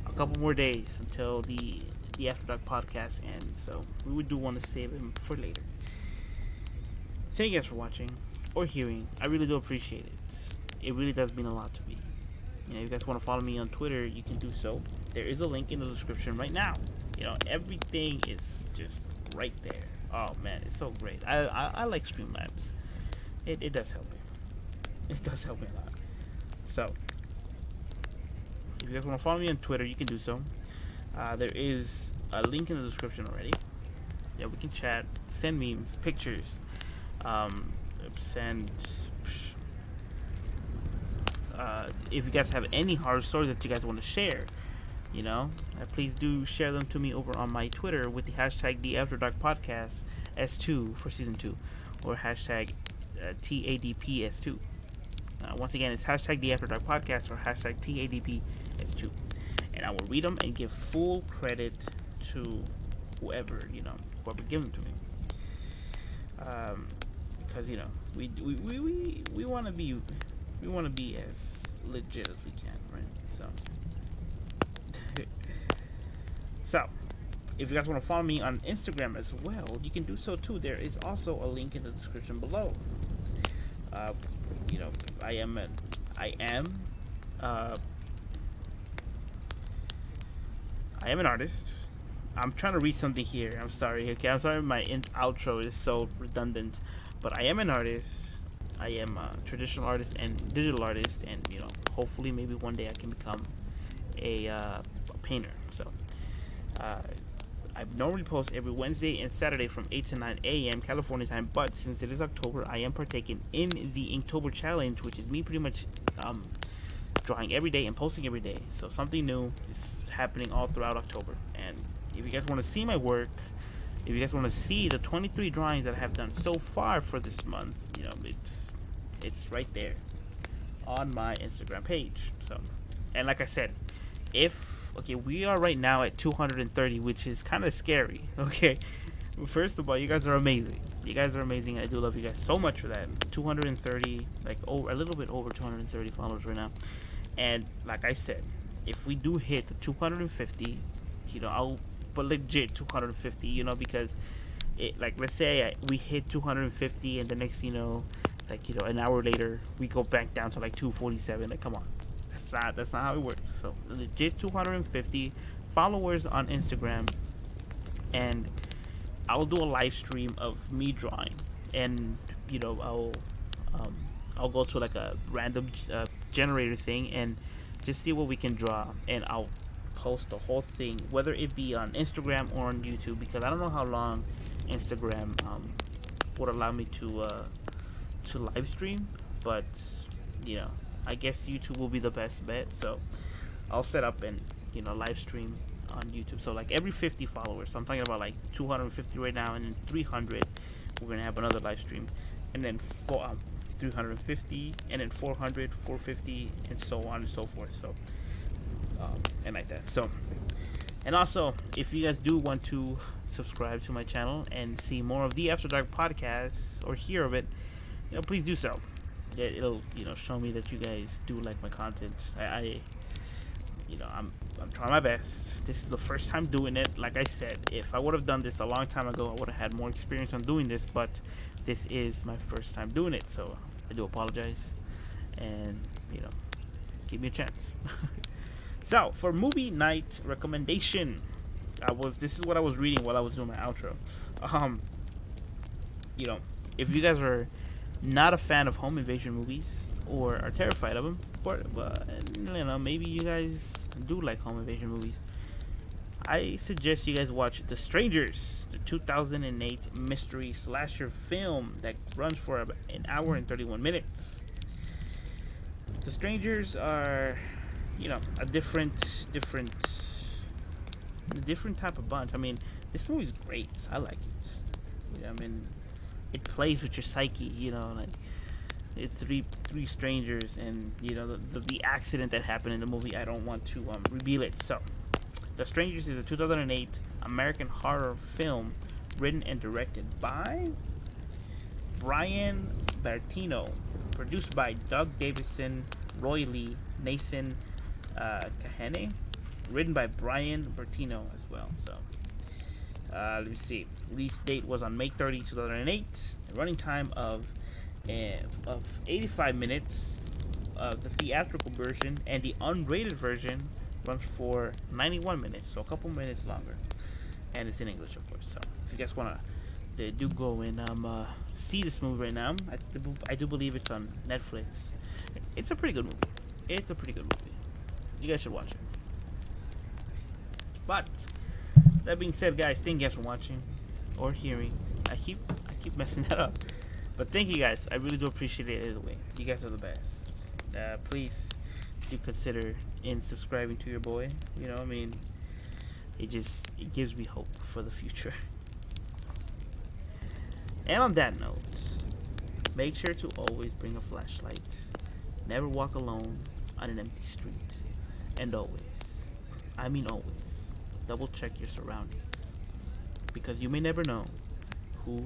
a couple more days until the After Dark podcast ends, so we do want to save him for later. Thank you guys for watching or hearing. I really do appreciate it. It really does mean a lot to me. If you guys want to follow me on Twitter, you can do so. There is a link in the description right now. Everything is just right there. Oh man, it's so great. I like Streamlabs. It does help me. It does help me a lot. So, if you guys want to follow me on Twitter, you can do so. There is a link in the description already. Yeah, we can chat, send memes, pictures, send. If you guys have any horror stories that you guys want to share, please do share them to me over on my Twitter with the hashtag The After Dark Podcast S2 for season 2, or hashtag TADPS2. Once again, it's hashtag The After Dark Podcast or hashtag TADPS2, and I will read them and give full credit to whoever give them to me. Because we want to be as legit as we can, right? So if you guys want to follow me on Instagram as well, you can do so too. There is also a link in the description below. I am an artist. I'm trying to read something here. I'm sorry. Okay, I'm sorry. My outro is so redundant, but I am an artist. I am a traditional artist and digital artist, and hopefully, maybe one day I can become a painter. So, I normally post every Wednesday and Saturday from 8 to 9 a.m. California time, but since it is October, I am partaking in the Inktober challenge, which is me pretty much drawing every day and posting every day. So something new is happening all throughout October. And if you guys want to see my work, if you guys want to see the 23 drawings that I have done so far for this month, it's right there on my Instagram page. So, and like I said, we are right now at 230, which is kind of scary. Okay, first of all, you guys are amazing. You guys are amazing. I do love you guys so much for that. 230, a little bit over 230 followers right now. And like I said, if we do hit the 250, but legit 250, because let's say we hit 250 and the next, an hour later we go back down to 247. Come on. That's not how it works. So legit 250 followers on Instagram, and I'll do a live stream of me drawing, and I'll go to a random generator thing and just see what we can draw, and I'll post the whole thing, whether it be on Instagram or on YouTube, because I don't know how long Instagram would allow me to live stream, but I guess YouTube will be the best bet. So I'll set up and live stream on YouTube. So every 50 followers, so I'm talking about 250 right now, and then 300 we're gonna have another live stream, and then 350, and then 400, 450, and so on and so forth. So and like that. So, and also, if you guys do want to subscribe to my channel and see more of the After Dark podcast or hear of it, please do so. It'll show me that you guys do like my content. I'm trying my best. This is the first time doing it. Like I said, if I would have done this a long time ago, I would have had more experience on doing this, but this is my first time doing it, so I do apologize, and give me a chance. So for movie night recommendation, this is what I was reading while I was doing my outro. If you guys are not a fan of home invasion movies or are terrified of them, but maybe you guys do like home invasion movies, I suggest you guys watch The Strangers, the 2008 mystery slasher film that runs for about an hour and 31 minutes. The Strangers are, a different type of bunch. I mean, this movie's great. I like it. It plays with your psyche, it's three strangers, and the accident that happened in the movie, I don't want to reveal it. So The Strangers is a 2008 American horror film written and directed by Brian Bertino, produced by Doug Davison, Roy Lee, Nathan Kahane, written by Brian Bertino as well. So let me see. Release date was on May 30, 2008. Running time of 85 minutes. The theatrical version and the unrated version runs for 91 minutes, so a couple minutes longer. And it's in English, of course. So if you guys want to do go and see this movie right now. I do believe it's on Netflix. It's a pretty good movie. It's a pretty good movie. You guys should watch it. But that being said, guys, thank you guys for watching or hearing. I keep messing that up. But thank you guys. I really do appreciate it either way. You guys are the best. Please do consider in subscribing to your boy. You know, I mean, it gives me hope for the future. And on that note, make sure to always bring a flashlight. Never walk alone on an empty street. And always, I mean always, double check your surroundings. Because you may never know who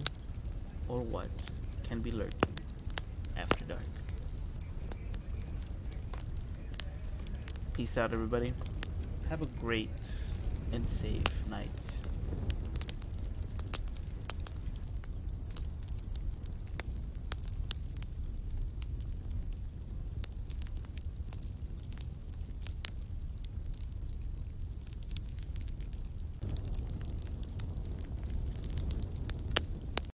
or what can be lurking after dark. Peace out, everybody. Have a great and safe night.